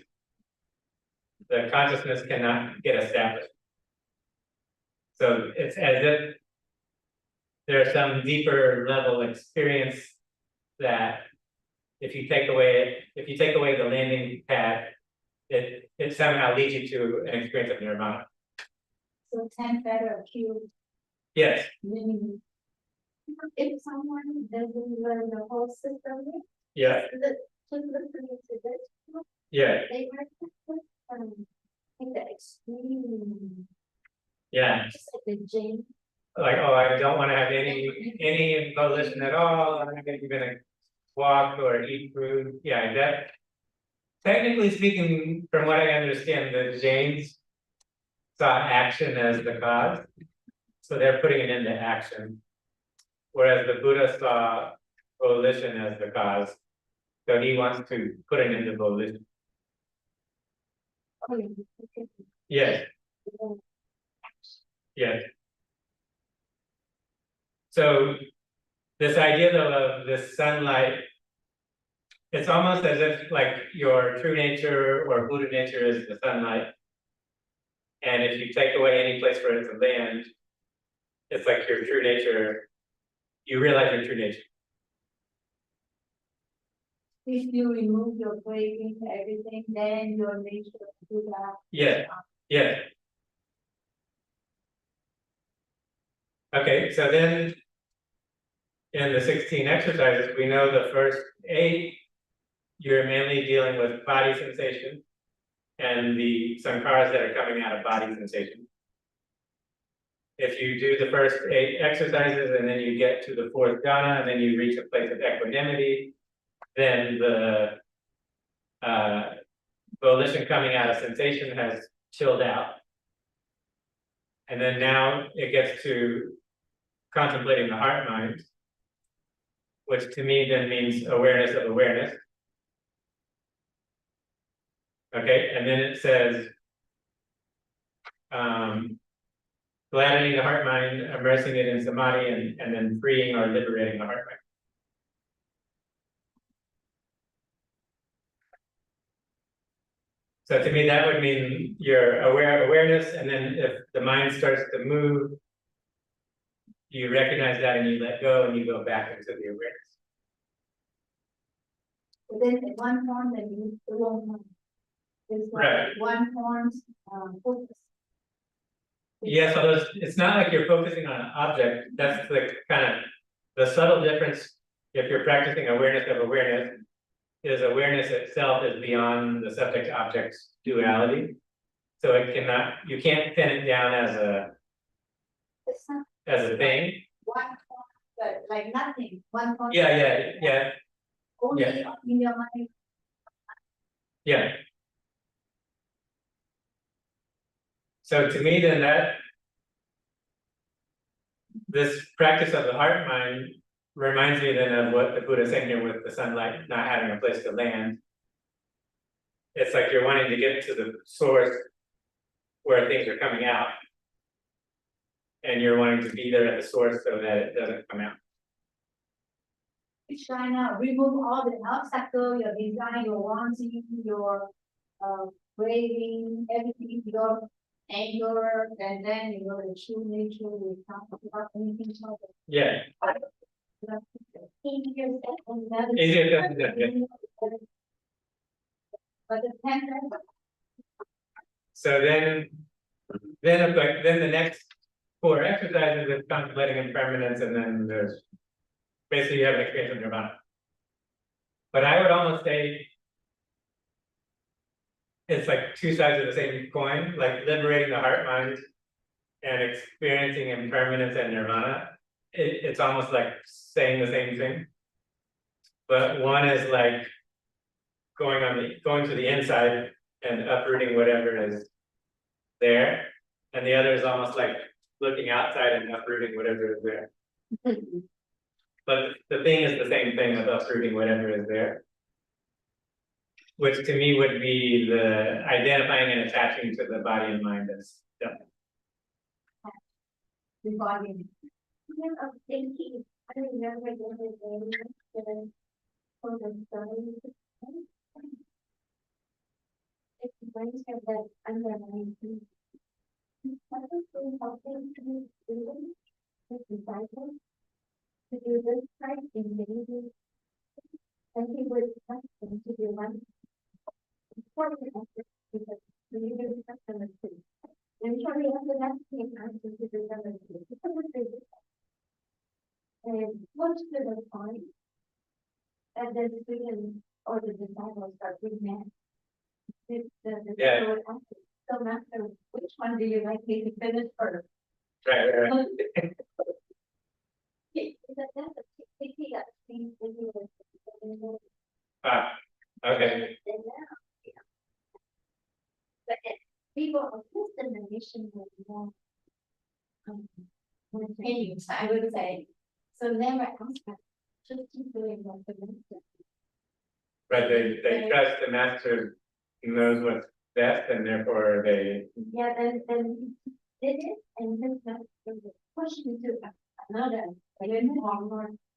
Speaker 2: The consciousness cannot get established. So it's as if there's some deeper level experience that if you take away the landing pad, it somehow leads you to an experience of nirvana.
Speaker 1: So 10 better cube.
Speaker 2: Yes.
Speaker 1: If someone doesn't learn the whole system,
Speaker 2: Yeah.
Speaker 1: just listening to this,
Speaker 2: Yeah.
Speaker 1: they might take the extreme.
Speaker 2: Yeah.
Speaker 1: Just like the Jane.
Speaker 2: Like, oh, I don't want to have any volition at all. I'm not even gonna walk or eat food. Yeah, that technically speaking, from what I understand, the Jains saw action as the cause. So they're putting it into action. Whereas the Buddha saw volition as the cause. So he wants to put it into volition. Yes. Yes. So this idea though of this sunlight, it's almost as if like your true nature or Buddha nature is the sunlight. And if you take away any place for it to land, it's like your true nature, you realize your true nature.
Speaker 1: If you remove your craving to everything, then your nature will do that.
Speaker 2: Yeah, yeah. Okay, so then in the 16 exercises, we know the first 8, you're mainly dealing with body sensation and the sankharas that are coming out of body sensation. If you do the first 8 exercises and then you get to the 4th dana and then you reach a place of equanimity, then the volition coming out of sensation has chilled out. And then now it gets to contemplating the heart mind, which to me then means awareness of awareness. Okay, and then it says, gladdening the heart mind, immersing it in samadhi, and then freeing or liberating the heart mind. So to me, that would mean you're aware of awareness, and then if the mind starts to move, you recognize that and you let go and you go back into the awareness.
Speaker 1: But then in one form, then you the wrong one. It's like
Speaker 2: Right.
Speaker 1: one form's focus.
Speaker 2: Yeah, so it's not like you're focusing on an object. That's the kind of the subtle difference. If you're practicing awareness of awareness, is awareness itself is beyond the subject-object duality. So it cannot, you can't pin it down as
Speaker 1: It's not
Speaker 2: a thing.
Speaker 1: one form, but like nothing. One form.
Speaker 2: Yeah.
Speaker 1: Only
Speaker 2: yeah.
Speaker 1: in your mind.
Speaker 2: Yeah. So to me, then this practice of the heart mind reminds me then of what the Buddha is saying here with the sunlight not having a place to land. It's like you're wanting to get to the source where things are coming out. And you're wanting to be there at the source so that it doesn't come out.
Speaker 1: You try now, remove all the obstacles, your desire, your wanting, your craving, everything, your anger, and then you know the true nature will come without anything else.
Speaker 2: Yeah.
Speaker 1: Easier said than done.
Speaker 2: Easier said than done.
Speaker 1: But the tender.
Speaker 2: So then the next 4 exercises is contemplating impermanence, and then there's basically you have an experience of nirvana. But I would almost say it's like 2 sides of the same coin, like liberating the heart mind and experiencing impermanence and nirvana. It's almost like saying the same thing. But one is like going to the inside and uprooting whatever is there. And the other is almost like looking outside and uprooting whatever is there. But the thing is the same thing of uprooting whatever is there. Which to me would be the identifying and attaching to the body and mind as self.
Speaker 1: The body. I was thinking, I remember the other day, for the story. It reminds me of that underlying thing. I was doing something to do with the Bible, to do this type in daily, and he would ask them to do one. Important effort, because we do customer too. And shortly after that, he asked them to do them too. And once to the point, and then the students or the disciples start being mad.
Speaker 2: Yeah.
Speaker 1: So master, which one do you like me to finish first?
Speaker 2: Right. Okay.
Speaker 1: But people of this generation will be more continuous, I would say. So never ask that. Just keep doing what the master.
Speaker 2: Right, they trust the master knows what's best, and therefore they.
Speaker 1: Yeah, and did it, and then master push me to another,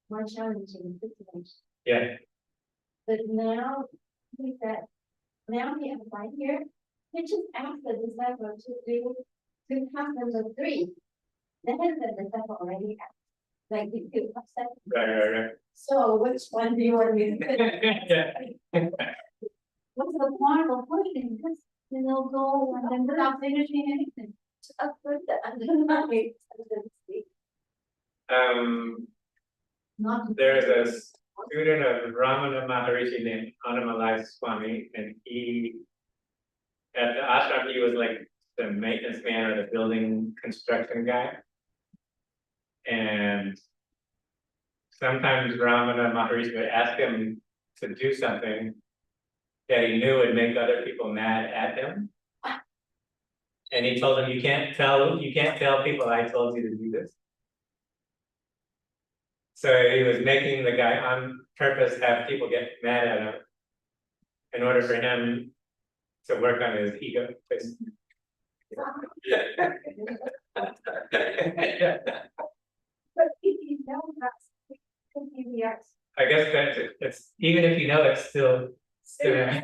Speaker 1: more challenging situation.
Speaker 2: Yeah.
Speaker 1: But now he said, now we have right here, You just ask the disciple to do, to count number 3. Then the disciple already asked, like, you feel upset.
Speaker 2: Right.
Speaker 1: So which one do you want me to pick?
Speaker 2: Yeah.
Speaker 1: What's the point of pushing? Just, go and then without finishing anything. To upload the underlying tendency. Not.
Speaker 2: There's a student of Ramana Maharishi named Annamalai Swami, and at the ashram, he was like the maintenance man or the building construction guy. And sometimes Ramana Maharishi would ask him to do something that he knew would make other people mad at him. And he told him, you can't tell people I told you to do this. So he was making the guy on purpose have people get mad at him in order for him to work on his ego.
Speaker 1: But if you know that's, yes.
Speaker 2: I guess it's even if you know it's still yeah.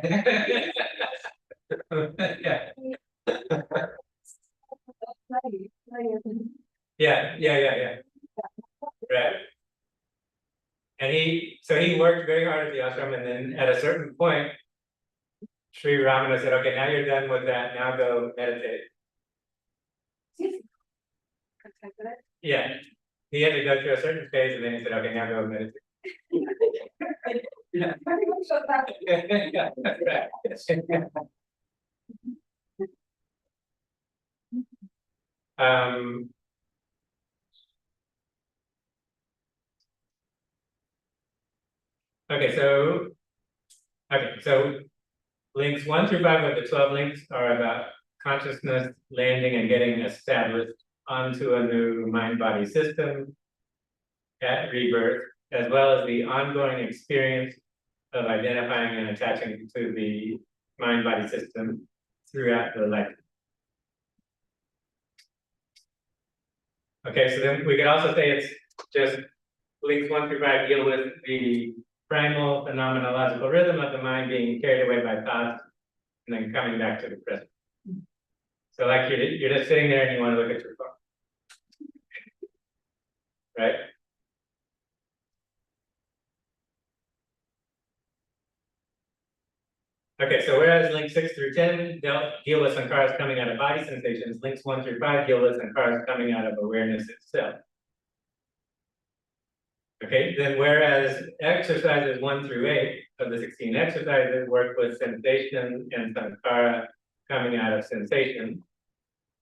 Speaker 2: Yeah. Right. And he worked very hard at the ashram, and then at a certain point, Sri Ramana said, okay, now you're done with that, now go meditate. Yeah. He had to go through a certain phase, and then he said, okay, now go meditate. Yeah. So links 1 through 5 of the 12 links are about consciousness landing and getting established onto a new mind-body system at rebirth, as well as the ongoing experience of identifying and attaching to the mind-body system throughout the life. Okay, so then we could also say it's just links 1 through 5 deal with the primal phenomenological rhythm of the mind being carried away by thoughts and then coming back to the present. So like you're just sitting there and you want to look at your phone. Right? Okay, so whereas links 6 through 10 deal with sankharas coming out of body sensations, links 1 through 5 deal with sankharas coming out of awareness itself. Okay, then whereas exercises 1 through 8 of the 16 exercises work with sensation and sankhara coming out of sensation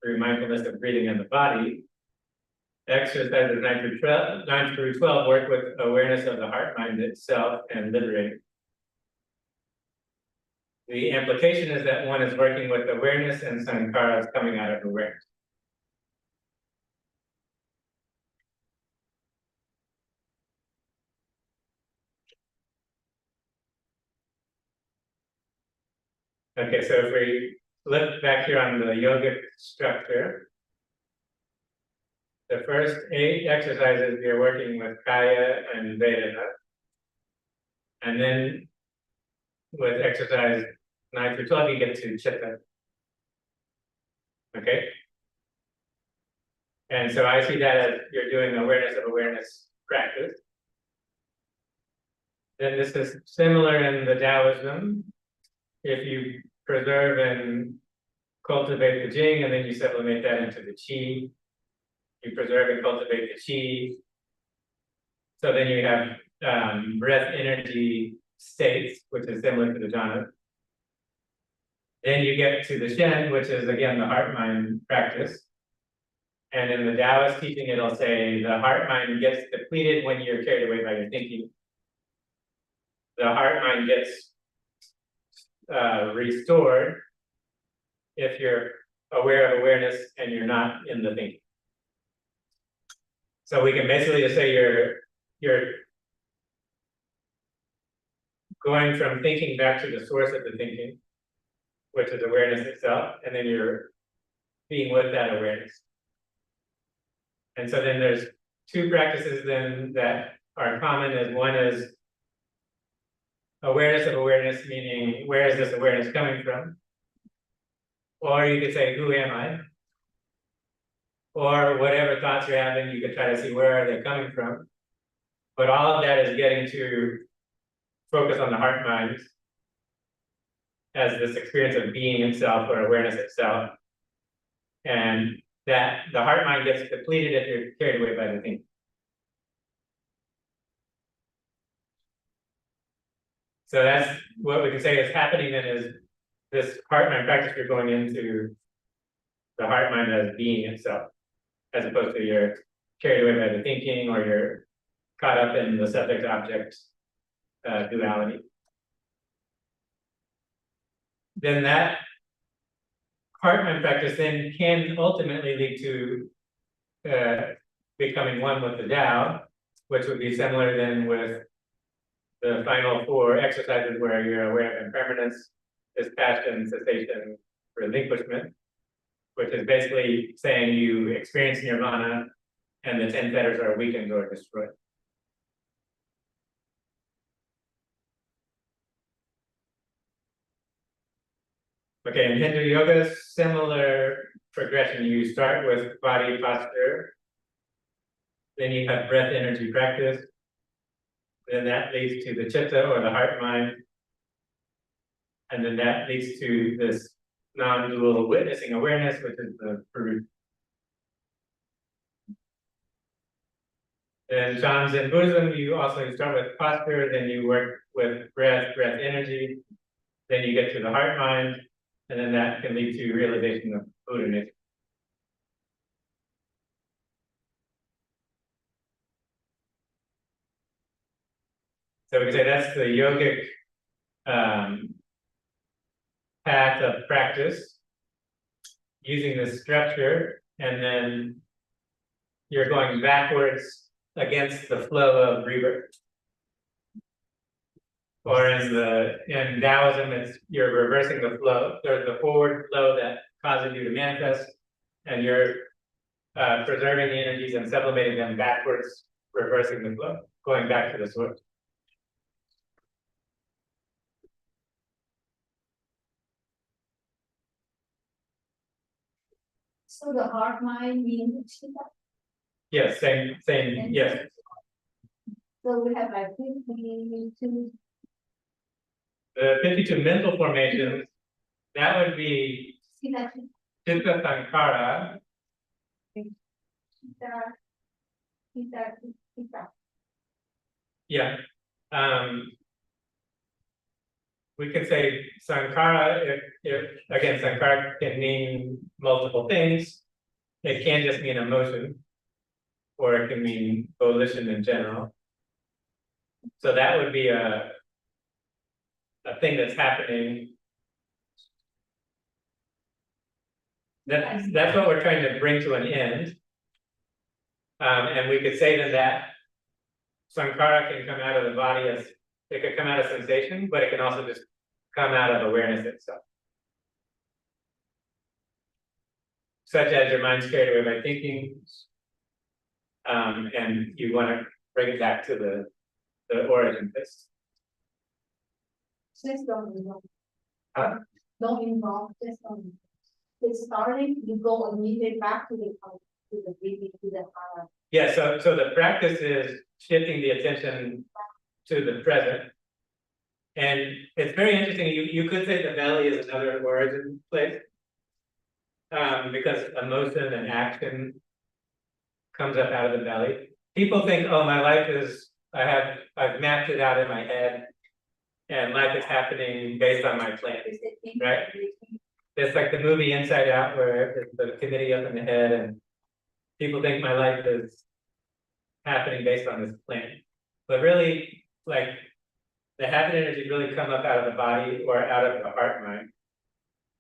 Speaker 2: through mindfulness of breathing in the body, exercises 9 through 12 work with awareness of the heart mind itself and liberating. The implication is that one is working with awareness and sankharas coming out of awareness. Okay, so if we look back here on the yogic structure, the first 8 exercises you're working with Kaya and Vedana. And then with exercise 9 through 12, you get to Chitta. Okay? And so I see that as you're doing awareness of awareness practice. Then this is similar in the Taoism. If you preserve and cultivate the Jing, and then you sublimate that into the Qi, you preserve and cultivate the Qi. So then you have breath energy states, which is similar to the jhana. Then you get to the Shen, which is again the heart-mind practice. And in the Taoist teaching, it'll say the heart-mind gets depleted when you're carried away by your thinking. The heart-mind gets restored if you're aware of awareness and you're not in the thinking. So we can basically just say you're going from thinking back to the source of the thinking, which is awareness itself, and then you're being with that awareness. And so then there's 2 practices then that are common. As one is awareness of awareness, meaning where is this awareness coming from? Or you could say, who am I? Or whatever thoughts you're having, you could try to see where are they coming from. But all of that is getting to focus on the heart mind as this experience of being itself or awareness itself. And that the heart mind gets depleted if you're carried away by the thinking. So that's what we can say is happening then is this heart mind practice, you're going into the heart mind as being itself, as opposed to you're carried away by the thinking or you're caught up in the subject object duality. Then that heart mind practice then can ultimately lead to becoming one with the Tao, which would be similar then with the final 4 exercises where you're aware of impermanence, dispassion, cessation, relinquishment, which is basically saying you experience nirvana and the 10 fetters are weakened or destroyed. Okay, in Hindu yoga, similar progression. You start with body posture, then you have breath energy practice, then that leads to the chitta or the heart mind, and then that leads to this non-dual witnessing awareness, which is the fruit. Then Shams in Buddhism, you also start with posture, then you work with breath energy, then you get to the heart mind, and then that can lead to realization of Buddha nature. So we can say that's the yogic path of practice, using this structure, and then you're going backwards against the flow of rebirth. Or in Taoism, it's you're reversing the flow. There's the forward flow that causes you to manifest, and you're preserving the energies and sublimating them backwards, reversing the flow, going back to the source.
Speaker 1: So the heart mind means chitta.
Speaker 2: Yes, same, yes.
Speaker 1: So we have like 52.
Speaker 2: The 52 mental formations, that would be
Speaker 1: Chitta,
Speaker 2: Chitta Sankara.
Speaker 1: chitta.
Speaker 2: Yeah. We could say Sankara, if again, Sankara can mean multiple things. It can just mean emotion, or it can mean volition in general. So that would be a thing that's happening. That's what we're trying to bring to an end. And we could say that Sankara can come out of the body as, it could come out of sensation, but it can also just come out of awareness itself. Such as your mind's carried away by thinking, and you want to bring it back to the origin place.
Speaker 1: Just don't involve.
Speaker 2: Huh?
Speaker 1: Don't involve, just don't involve. It's starting, you go immediately back to the breathing, to the
Speaker 2: Yeah, so the practice is shifting the attention to the present. And it's very interesting, you could say the belly is another origin place. Because emotion and action comes up out of the belly. People think, oh, my life is, I've mapped it out in my head, and life is happening based on my plan, right? It's like the movie Inside Out, where it's the committee up in the head, and people think my life is happening based on this plan. But really, like, the habit energies really come up out of the body or out of the heart mind.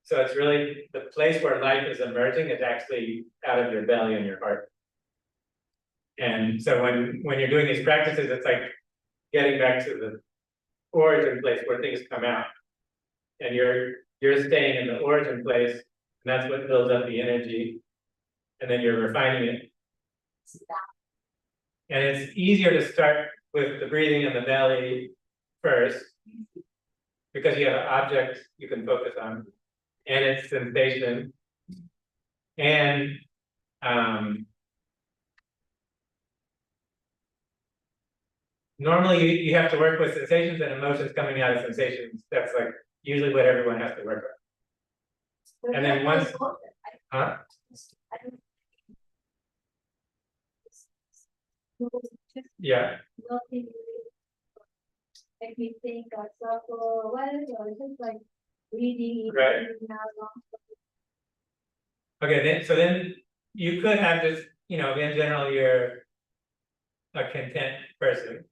Speaker 2: So it's really the place where life is emerging is actually out of your belly and your heart. And so when you're doing these practices, it's like getting back to the origin place where things come out. And you're staying in the origin place, and that's what builds up the energy. And then you're refining it. And it's easier to start with the breathing in the belly first, because you have an object you can focus on. and its sensation. And normally you have to work with sensations and emotions coming out of sensations. That's like usually what everyone has to work with. And then once, huh? Yeah.
Speaker 1: Make me think or circle, what is it, or just like reading.
Speaker 2: Right. Okay, so then you could have just, you know, in general, you're a content person.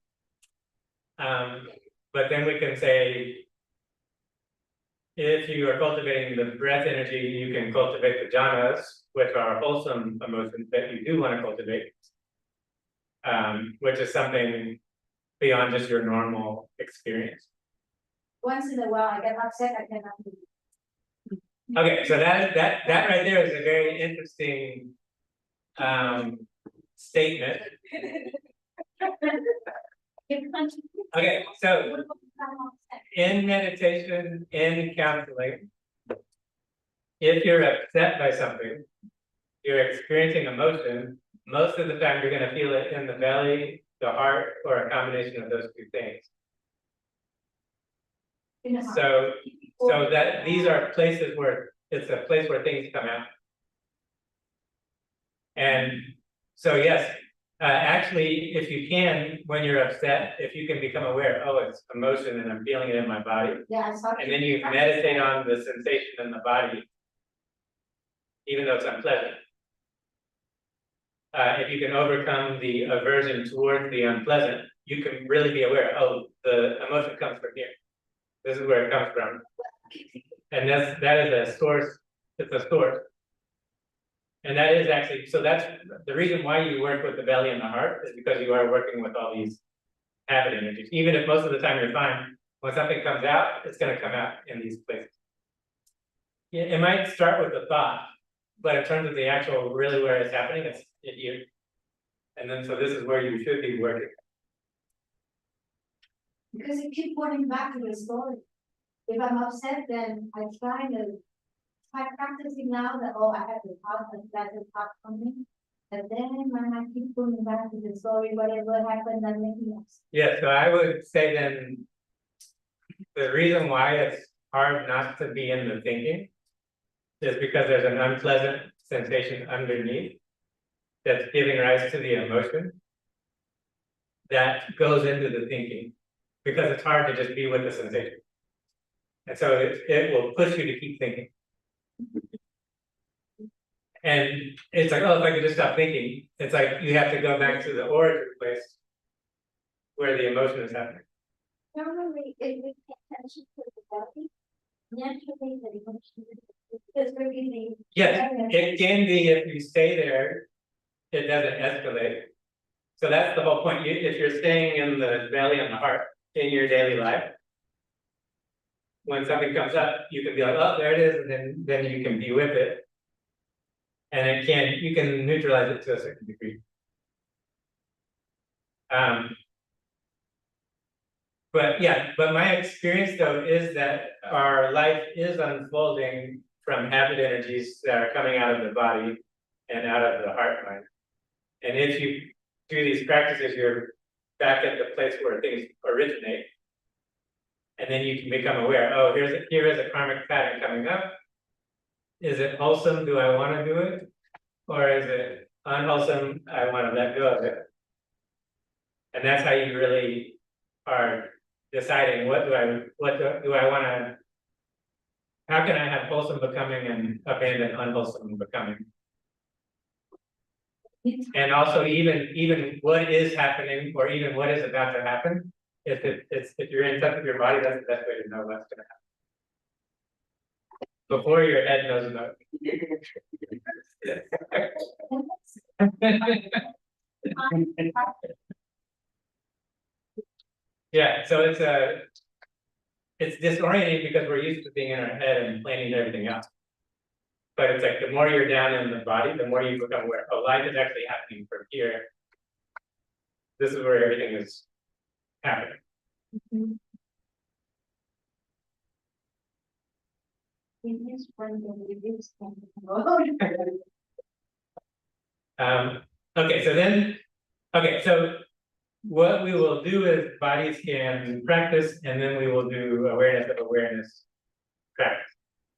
Speaker 2: But then we can say, if you are cultivating the breath energy, you can cultivate the jhanas, which are wholesome emotions that you do want to cultivate, which is something beyond just your normal experience.
Speaker 1: Once in a while, I get upset, I cannot do it.
Speaker 2: Okay, so that right there is a very interesting statement. Okay, so in meditation, in counseling, if you're upset by something, you're experiencing emotion, most of the time you're going to feel it in the belly, the heart, or a combination of those two things. So that these are places where it's a place where things come out. And so yes, actually, if you can, when you're upset, if you can become aware, oh, it's emotion and I'm feeling it in my body.
Speaker 1: Yeah,
Speaker 2: and then you meditate on the sensation in the body, even though it's unpleasant. If you can overcome the aversion towards the unpleasant, you can really be aware, oh, the emotion comes from here. This is where it comes from. And that is a source, it's a source. And that is actually, so that's the reason why you work with the belly and the heart is because you are working with all these habit energies. Even if most of the time you're fine, when something comes out, it's going to come out in these places. It might start with a thought, but in terms of the actual, really where it's happening, it's in you. And then, so this is where you should be working.
Speaker 1: Because you keep pointing back to the story. If I'm upset, then I try practicing now that, oh, I have the thought, that's a thought coming. But then when I keep going back to the story, whatever happened, I'm making up.
Speaker 2: Yeah, so I would say then the reason why it's hard not to be in the thinking is because there's an unpleasant sensation underneath that's giving rise to the emotion that goes into the thinking, because it's hard to just be with the sensation. And so it will push you to keep thinking. And it's like, oh, if I could just stop thinking, it's like you have to go back to the origin place where the emotion is happening.
Speaker 1: Normally, if we pay attention to the body, naturally the emotion is really.
Speaker 2: Yes, it can be if you stay there, it doesn't escalate. So that's the whole point. If you're staying in the belly and the heart in your daily life, when something comes up, you can be like, oh, there it is, and then you can be with it. And you can neutralize it to a certain degree. But my experience though is that our life is unfolding from habit energies that are coming out of the body and out of the heart mind. And if you do these practices, you're back at the place where things originate. And then you can become aware, oh, here is a karmic pattern coming up. Is it wholesome? Do I want to do it? Or is it unwholesome? I want to let go of it. And that's how you really are deciding what do I want to, how can I have wholesome becoming and abandon unwholesome becoming? And also even what is happening or even what is about to happen, if you're in touch with your body, that's the best way to know what's going to happen. Before your head knows about it. Yeah, so it's disorienting because we're used to being in our head and planning everything out. But it's like the more you're down in the body, the more you become aware, oh, life is actually happening from here. This is where everything is happening.
Speaker 1: In his friend, we did stand.
Speaker 2: Okay, so what we will do is body scan practice, and then we will do awareness of awareness practice.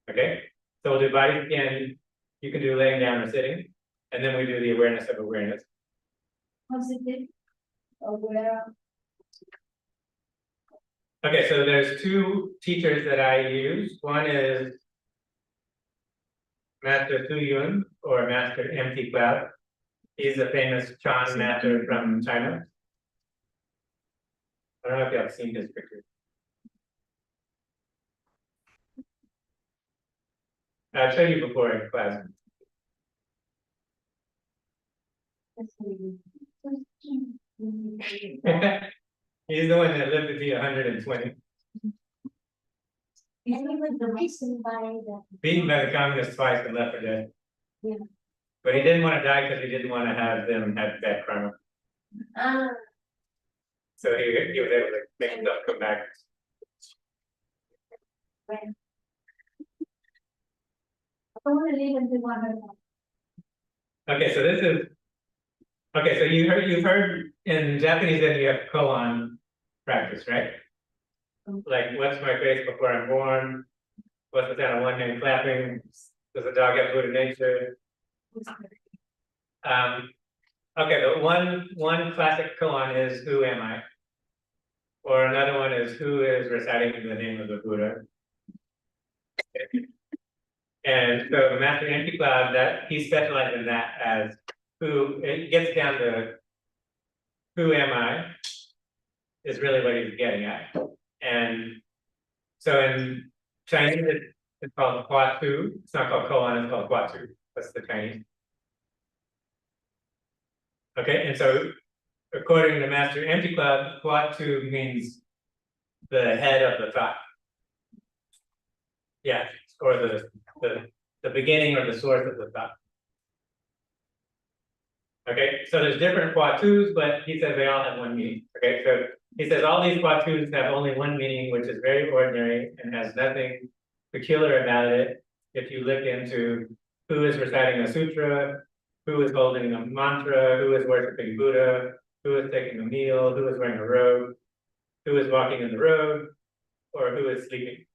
Speaker 2: Okay, so we'll do body scan. You can do laying down or sitting, and then we do the awareness of awareness.
Speaker 1: Positive, aware.
Speaker 2: Okay, so there's two teachers that I use. One is Master Tu Yun or Master Empty Cloud. He's a famous Chan master from China. I don't know if you have seen his picture. I'll show you before in class. He's the one that lived to be 120.
Speaker 1: And he was the reason by the.
Speaker 2: Beaten by the communists twice and left for dead.
Speaker 1: Yeah.
Speaker 2: But he didn't want to die because he didn't want to have them have bad karma. So he was able to make himself come back.
Speaker 1: When. I want to leave until 100.
Speaker 2: Okay, so this is. Okay, so you've heard in Japanese that you have koan practice, right? Like, what's my face before I'm born? What's the sound of one hand clapping? Does the dog have Buddha nature? Okay, but one classic koan is who am I? Or another one is who is reciting the name of the Buddha? And so Master Empty Cloud, that he specialized in that as who, it gets down to who am I is really what he's getting at. And so in Chinese, it's called Hua Tu. It's not called koan, it's called Hua Tu. That's the Chinese. Okay, and so according to Master Empty Cloud, Hua Tu means the head of the thought. Yeah, or the beginning or the source of the thought. Okay, so there's different Hua Tus, but he says they all have one meaning. Okay, so he says all these Hua Tus have only one meaning, which is very ordinary and has nothing peculiar about it. If you look into who is reciting a sutra, who is holding a mantra, who is worshiping Buddha, who is taking a meal, who is wearing a robe, who is walking in the road, or who is sleeping.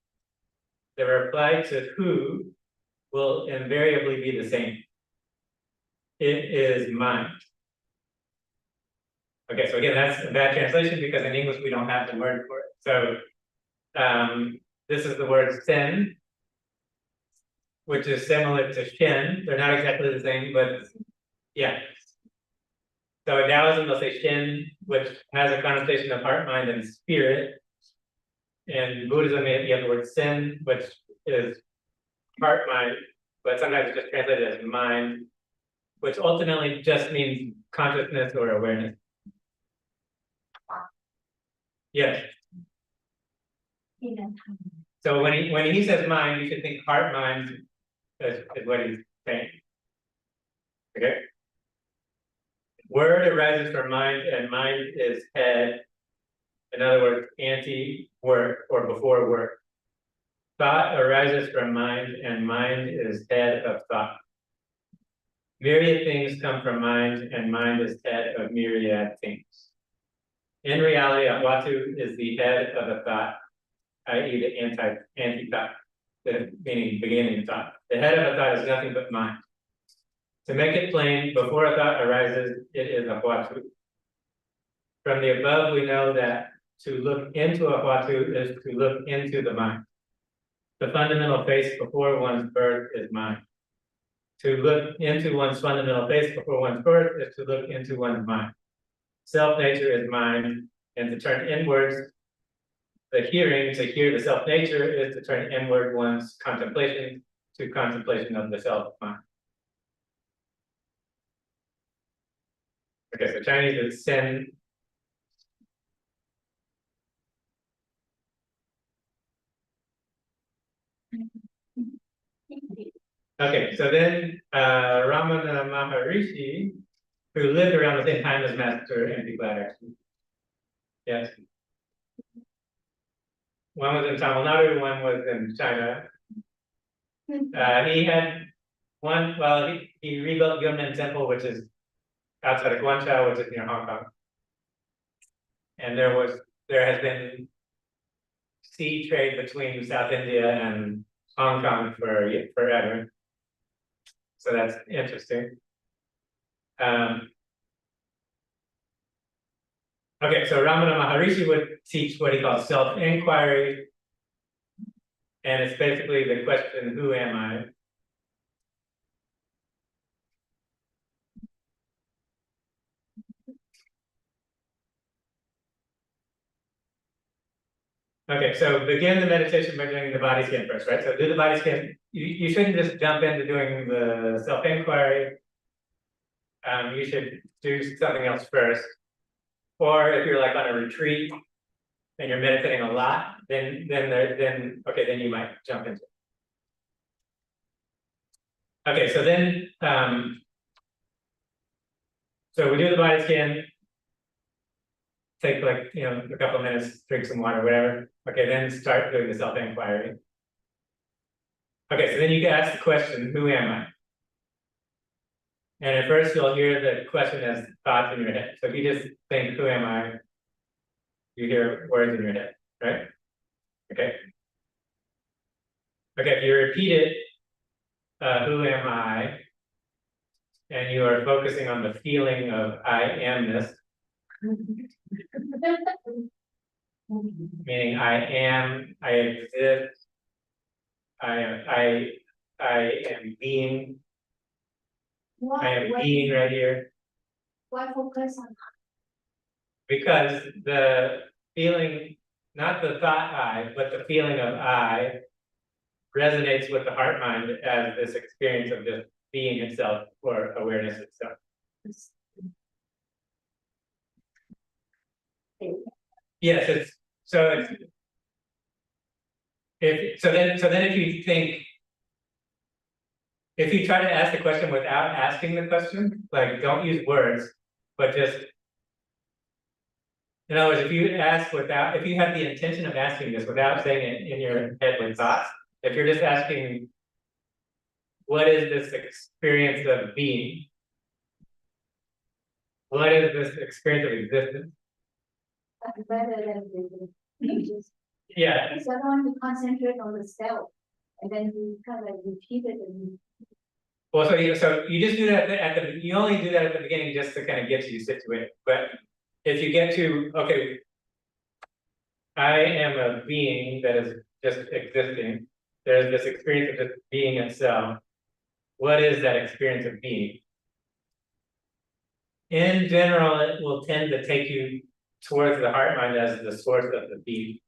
Speaker 2: The reply to who will invariably be the same. It is mind. Okay, so again, that's a bad translation because in English we don't have the word for it. So this is the word sen, which is similar to shen. They're not exactly the same, but yeah. So in Taoism they'll say shen, which has a connotation of heart, mind, and spirit. In Buddhism you have the word sen, which is heart, mind, but sometimes it's just translated as mind, which ultimately just means consciousness or awareness. Yes. So when he says mind, you should think heart, mind is what he's saying. Okay. Word arises from mind, and mind is head. In other words, anti-work or before work. Thought arises from mind, and mind is head of thought. Myriad things come from mind, and mind is head of myriad things. In reality, a Hua Tu is the head of a thought, i.e. the anti-thought, meaning beginning thought. The head of a thought is nothing but mind. To make it plain, before a thought arises, it is a Hua Tu. From the above, we know that to look into a Hua Tu is to look into the mind. The fundamental face before one's birth is mind. To look into one's fundamental face before one's birth is to look into one's mind. Self-nature is mind, and to turn inwards, the hearing to hear the self-nature is to turn inward one's contemplation to contemplation of the self-mind. Okay, so Chinese is sen. Okay, so then Ramana Maharishi, who lived around the same time as Master Empty Cloud, actually. Yes. One was in Tamil Nadu, one was in China. He had one, well, he rebuilt Yunnan Temple, which is outside of Guangzhou, which is near Hong Kong. And there has been sea trade between South India and Hong Kong for forever. So that's interesting. Okay, so Ramana Maharishi would teach what he calls self-inquiry. And it's basically the question, who am I? Okay, so begin the meditation by doing the body scan first, right? So do the body scan. You shouldn't just jump into doing the self-inquiry. You should do something else first. Or if you're like on a retreat and you're meditating a lot, then you might jump into it. Okay, so then so we do the body scan. Take like, a couple of minutes, drink some water, whatever. Okay, then start doing the self-inquiry. Okay, so then you can ask the question, who am I? And at first you'll hear the question as thoughts in your head. So if you just think, who am I? You hear words in your head, right? Okay. Okay, if you repeat it, who am I? And you are focusing on the feeling of I amness, meaning I am, I exist, I am being. I am being right here.
Speaker 1: Why focus on?
Speaker 2: Because the feeling, not the thought I, but the feeling of I resonates with the heart mind as this experience of just being itself or awareness itself. Yes, it's then if you think, if you try to ask the question without asking the question, like don't use words, but just, in other words, if you ask without, if you have the intention of asking this without saying it in your head with thoughts, if you're just asking, what is this experience of being? What is this experience of existence?
Speaker 1: Better than just.
Speaker 2: Yeah.
Speaker 1: So I don't want to concentrate on the self, and then you kind of repeat it and.
Speaker 2: Well, so you just do that you only do that at the beginning just to kind of get you situated. But if you get to, okay, I am a being that is just existing. There's this experience of just being itself. What is that experience of being? In general, it will tend to take you towards the heart mind as the source of the being.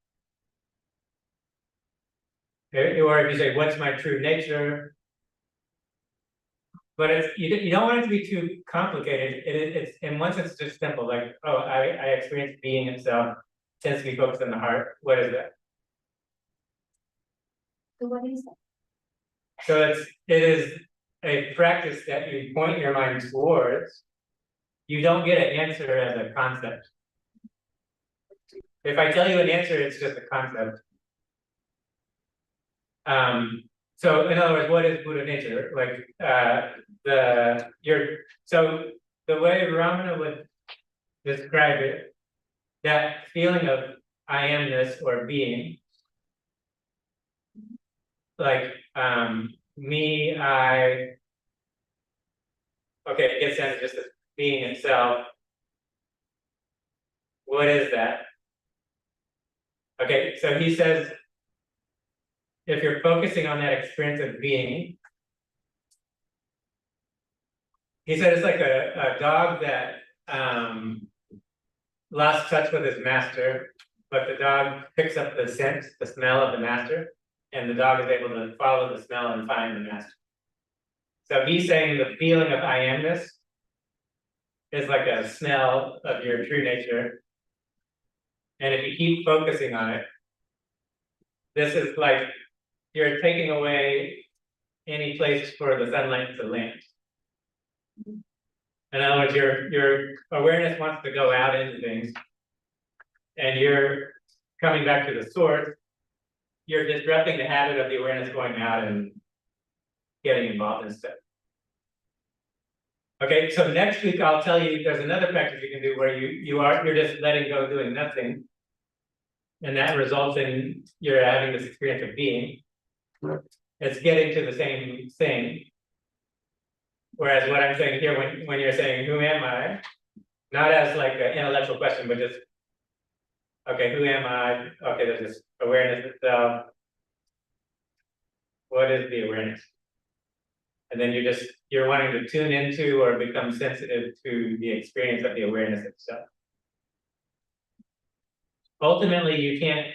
Speaker 2: Or if you say, what's my true nature? But it's you don't want it to be too complicated. And once it's just simple, like, oh, I experience being itself, tends to be focused on the heart. What is that?
Speaker 1: So what is that?
Speaker 2: So it is a practice that you point your mind towards. You don't get an answer as a concept. If I tell you an answer, it's just a concept. So in other words, what is Buddha nature? Like so the way Ramana would describe it, that feeling of I amness or being, like me, I, okay, it gets down to just as being itself. What is that? Okay, so he says, if you're focusing on that experience of being, he said it's like a dog that lost touch with his master, but the dog picks up the scent, the smell of the master, and the dog is able to follow the smell and find the master. So he's saying the feeling of I amness is like a smell of your true nature. And if you keep focusing on it, this is like you're taking away any place for the sunlight to land. In other words, your awareness wants to go out into things, and you're coming back to the source. You're disrupting the habit of the awareness going out and getting involved in stuff. Okay, so next week I'll tell you there's another practice you can do where you're just letting go, doing nothing. And that results in you're having this experience of being. It's getting to the same thing. Whereas what I'm saying here, when you're saying, who am I? Not as like an intellectual question, but just, okay, who am I? Okay, there's this awareness itself. What is the awareness? And then you're wanting to tune into or become sensitive to the experience of the awareness itself. Ultimately, you can't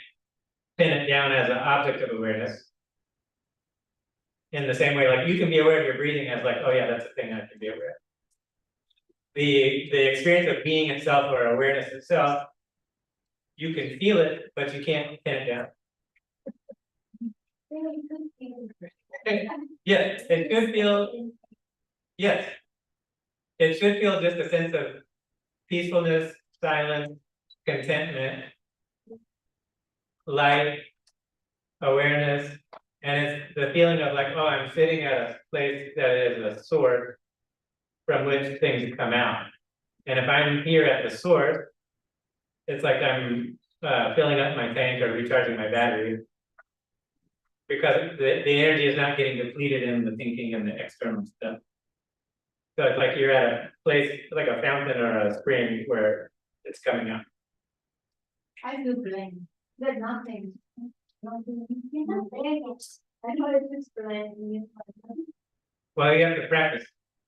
Speaker 2: pin it down as an object of awareness. In the same way, like you can be aware of your breathing as like, oh yeah, that's a thing I can be aware of. The experience of being itself or awareness itself, you can feel it, but you can't pin it down. Yes, it should feel, yes. It should feel just a sense of peacefulness, silence, contentment, light, awareness, and it's the feeling of like, oh, I'm sitting at a place that is a source from which things come out. And if I'm here at the source, it's like I'm filling up my tank or recharging my battery, because the energy is not getting depleted in the thinking and the external stuff. So it's like you're at a place, like a fountain or a spring where it's coming out.
Speaker 1: I feel blame. There's nothing. Nothing. I know it's just blame.
Speaker 2: Well, you have to practice.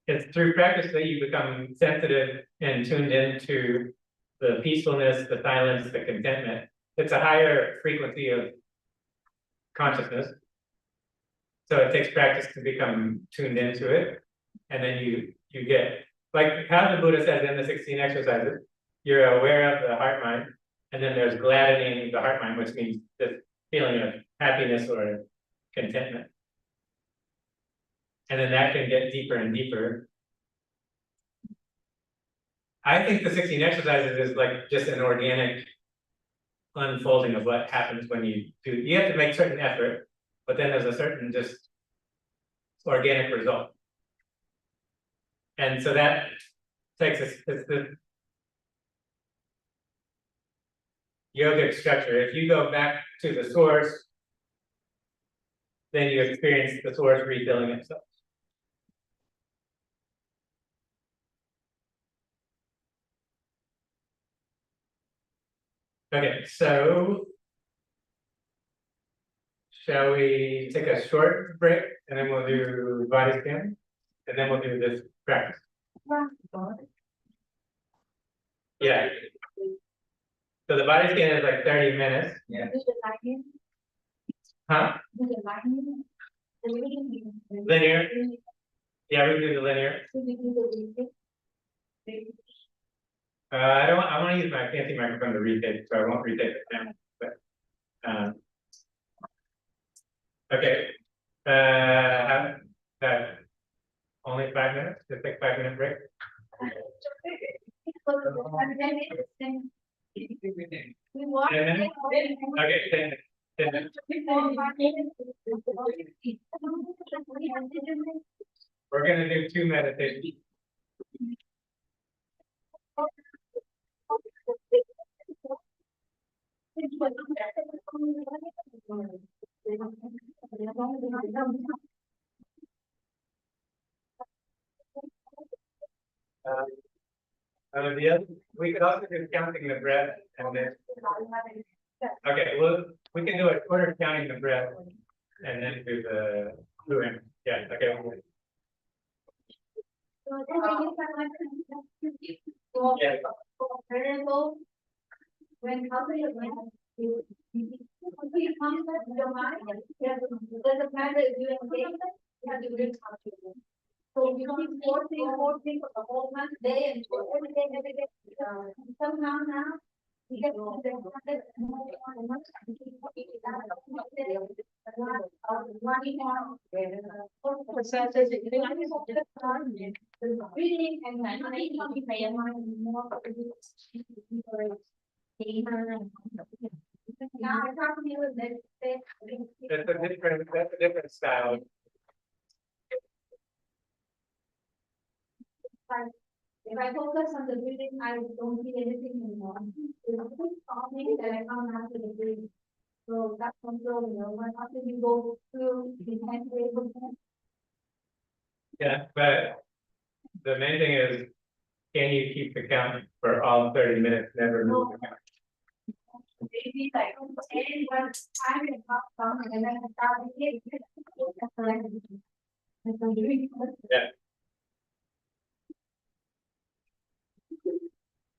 Speaker 2: It's through practice that you become sensitive and tuned into the peacefulness, the silence, the contentment. It's a higher frequency of consciousness. So it takes practice to become tuned into it. And then you get, like how the Buddha says in the 16 exercises, you're aware of the heart mind, and then there's gladdening the heart mind, which means this feeling of happiness or contentment. And then that can get deeper and deeper. I think the 16 exercises is like just an organic unfolding of what happens when you do. You have to make certain effort, but then there's a certain just organic result. And so that takes us, it's the yogic structure. If you go back to the source, then you experience the source refilling itself. Okay, so shall we take a short break and then we'll do body scan and then we'll do this practice? Yeah. So the body scan is like 30 minutes. Yeah. Huh? Linear. Yeah, we do the linear. I want to use my fancy microphone to retake, so I won't retake it now. But okay. Only 5 minutes. Just take 5-minute break. Okay, 10 minutes. 10 minutes. We're gonna do 2 meditations. We could also do counting the breath and then. Okay, well, we can do a quarter counting the breath and then do the fluent. Yeah, okay. Yeah.
Speaker 1: When doesn't matter if you have to do. So you keep forcing for the whole month, day and every day. Somehow now, you get reading and
Speaker 2: That's a different style.
Speaker 1: Like, if I focus on the breathing, I don't see anything anymore. It's a quick thing that I come after the breathing. So that's control, you know, when after you go through the hand wave.
Speaker 2: Yeah, but the main thing is, can you keep the count for all 30 minutes, never move the count?
Speaker 1: Maybe like 10, 1 time and half time, and then I start again.
Speaker 2: Yeah.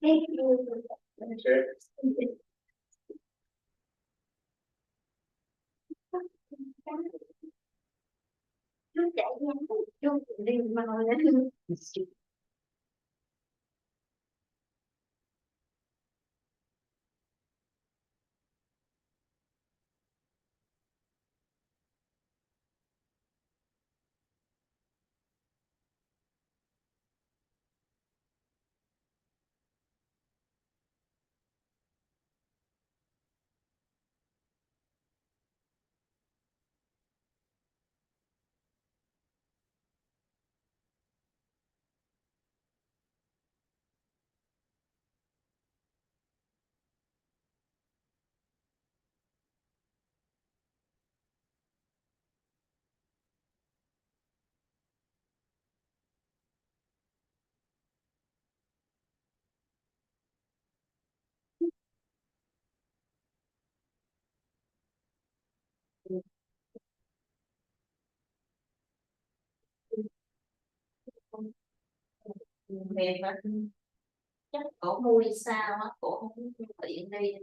Speaker 1: Thank you.
Speaker 2: Sure.
Speaker 1: Chú chạy nhanh, chú đi mà nói lên. Mềm á, chắc cổ mua đi sao á, cổ không tiện đi,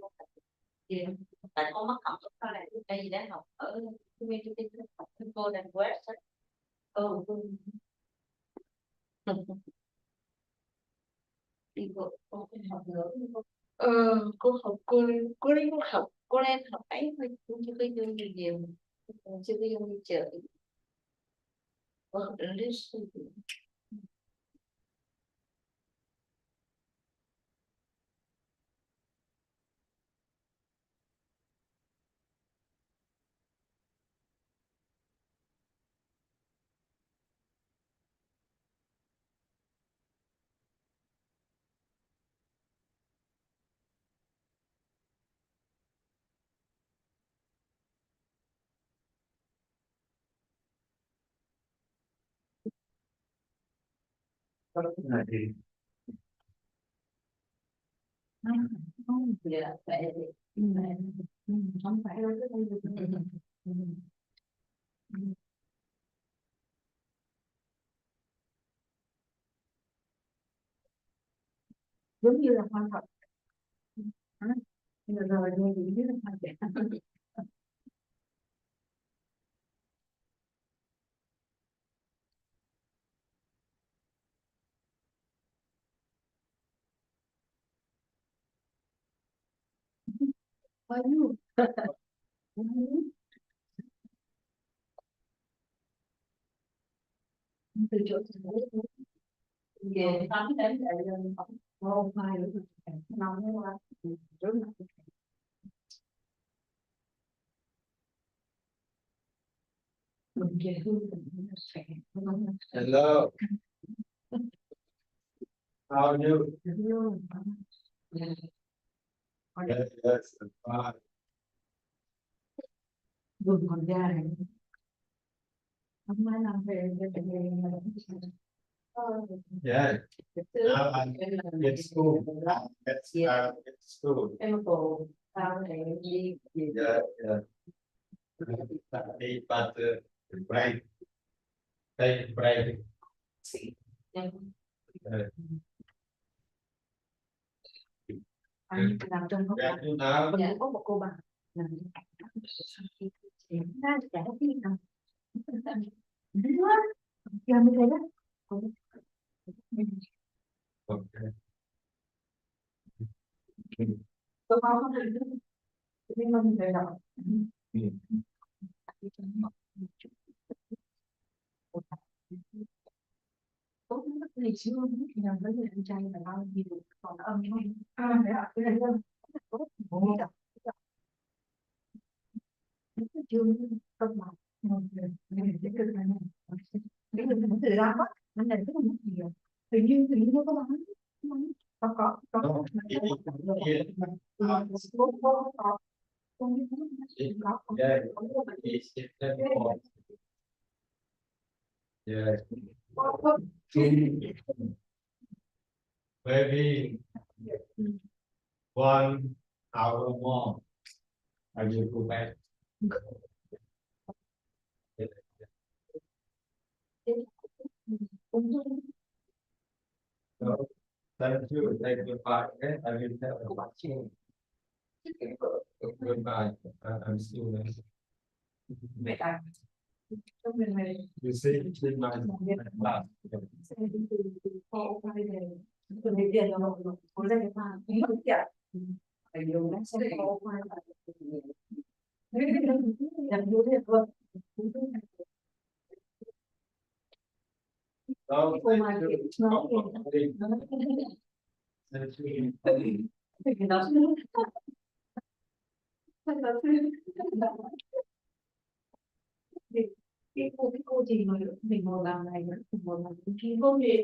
Speaker 1: tại con mất học ở này đây gì đã học ở nguyên cô đang West á. Đi cô học nữa. Cô đi cô học, cô đang học ấy thôi, cũng chưa có vô nhiều, chưa có vô đi chợ. Cô học đến không thì là phải không phải đâu cái giống như là hoa thật rồi nghe gì biết là hoa thật. Bao nhiêu từ chỗ về tắm đến lại lên không mai nữa nóng quá rất là mình về hương mình sẽ
Speaker 2: Hello. How are you? Yes, yes, I'm fine.
Speaker 1: vườn còn ra này không mai làm về
Speaker 2: Yeah. Now I'm at school. At school.
Speaker 1: em cô sao này đi
Speaker 2: Yeah, yeah. But the break. Take a break.
Speaker 1: anh làm trong góc
Speaker 2: Yeah, you know.
Speaker 1: mình có một cô bà làm ra trả tiền nào giờ mới thấy đó.
Speaker 2: Okay.
Speaker 1: Tôi không nhưng mà mình phải đọc tốt nhất ngày xưa thì là với người anh trai là bao nhiêu còn âm thôi để học cái này luôn tốt bố đọc cái chương công bằng mình cái cực này cái mình từ đó mình làm rất là nhiều Hình như nó có bán. Có.
Speaker 3: Maybe 1 hour more. I will go back. So, thank you. Thank you. Bye. I will tell you watching. Goodbye. I'm still there. You see my class. So,
Speaker 1: cái cô gì mà mình ngồi làm này nữa, mình ngồi làm cái cô gì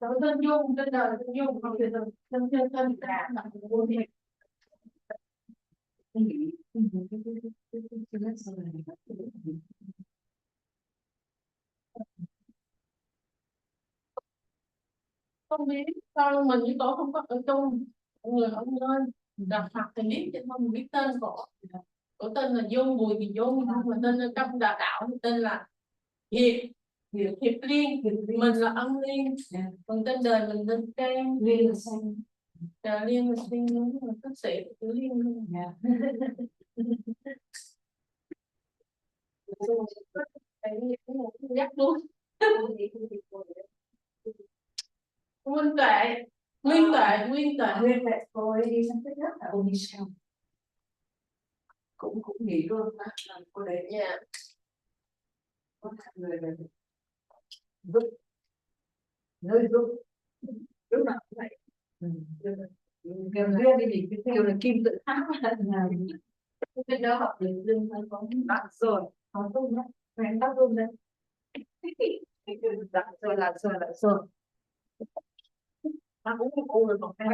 Speaker 1: tên Dung, tên đời tên Dung, không tên tên cả là cô gì không biết sao mình với tổ không có ở chung người ông ơi, gặp mặt thì biết chứ không biết tên của tên là Dung, Bùi thì Dung, nhưng mà tên trong đà đạo thì tên là Hiệp Liên, mình là Âm Liên, còn tên đời mình tên Trang, Liên là Xanh, Liên là Xanh, đúng rồi, bác sĩ của Liên luôn. Dắt luôn. Nguyên tệ cô ấy đi sang Tết là cô đi sao cũng nghỉ luôn làm cô đấy nha, có người về giúp nơi giúp lúc nào cũng vậy, kêu riêng thì kêu là kim tự tháp là cái đó học được lương phải có bạn rồi không tốt nhé, em tắt luôn đây rồi nó cũng cô rồi còn hè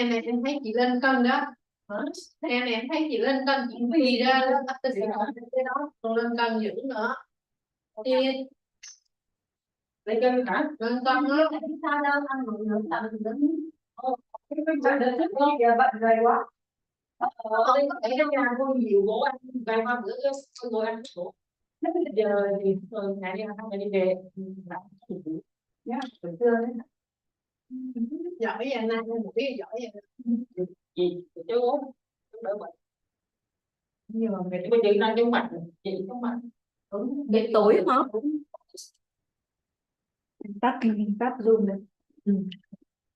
Speaker 1: này em thấy chị lên cân đó, hè này em thấy chị lên cân chị vì ra cái đó còn lên cân dữ nữa thì lên cân cả lên cân đó sao đâu ăn một nửa tặng thì đến cái đến thức không giờ bận rồi quá có thể trong nhà cô nhiều bố ăn vài ba bữa cô ăn bố giờ thì ngày đi không đi về nhá buổi trưa đấy giỏi vậy nay một cái giỏi vậy gì chứ bố đỡ bệnh nhưng mà bây giờ đang trong mặt chị trong mặt để tối hả tắt zoom này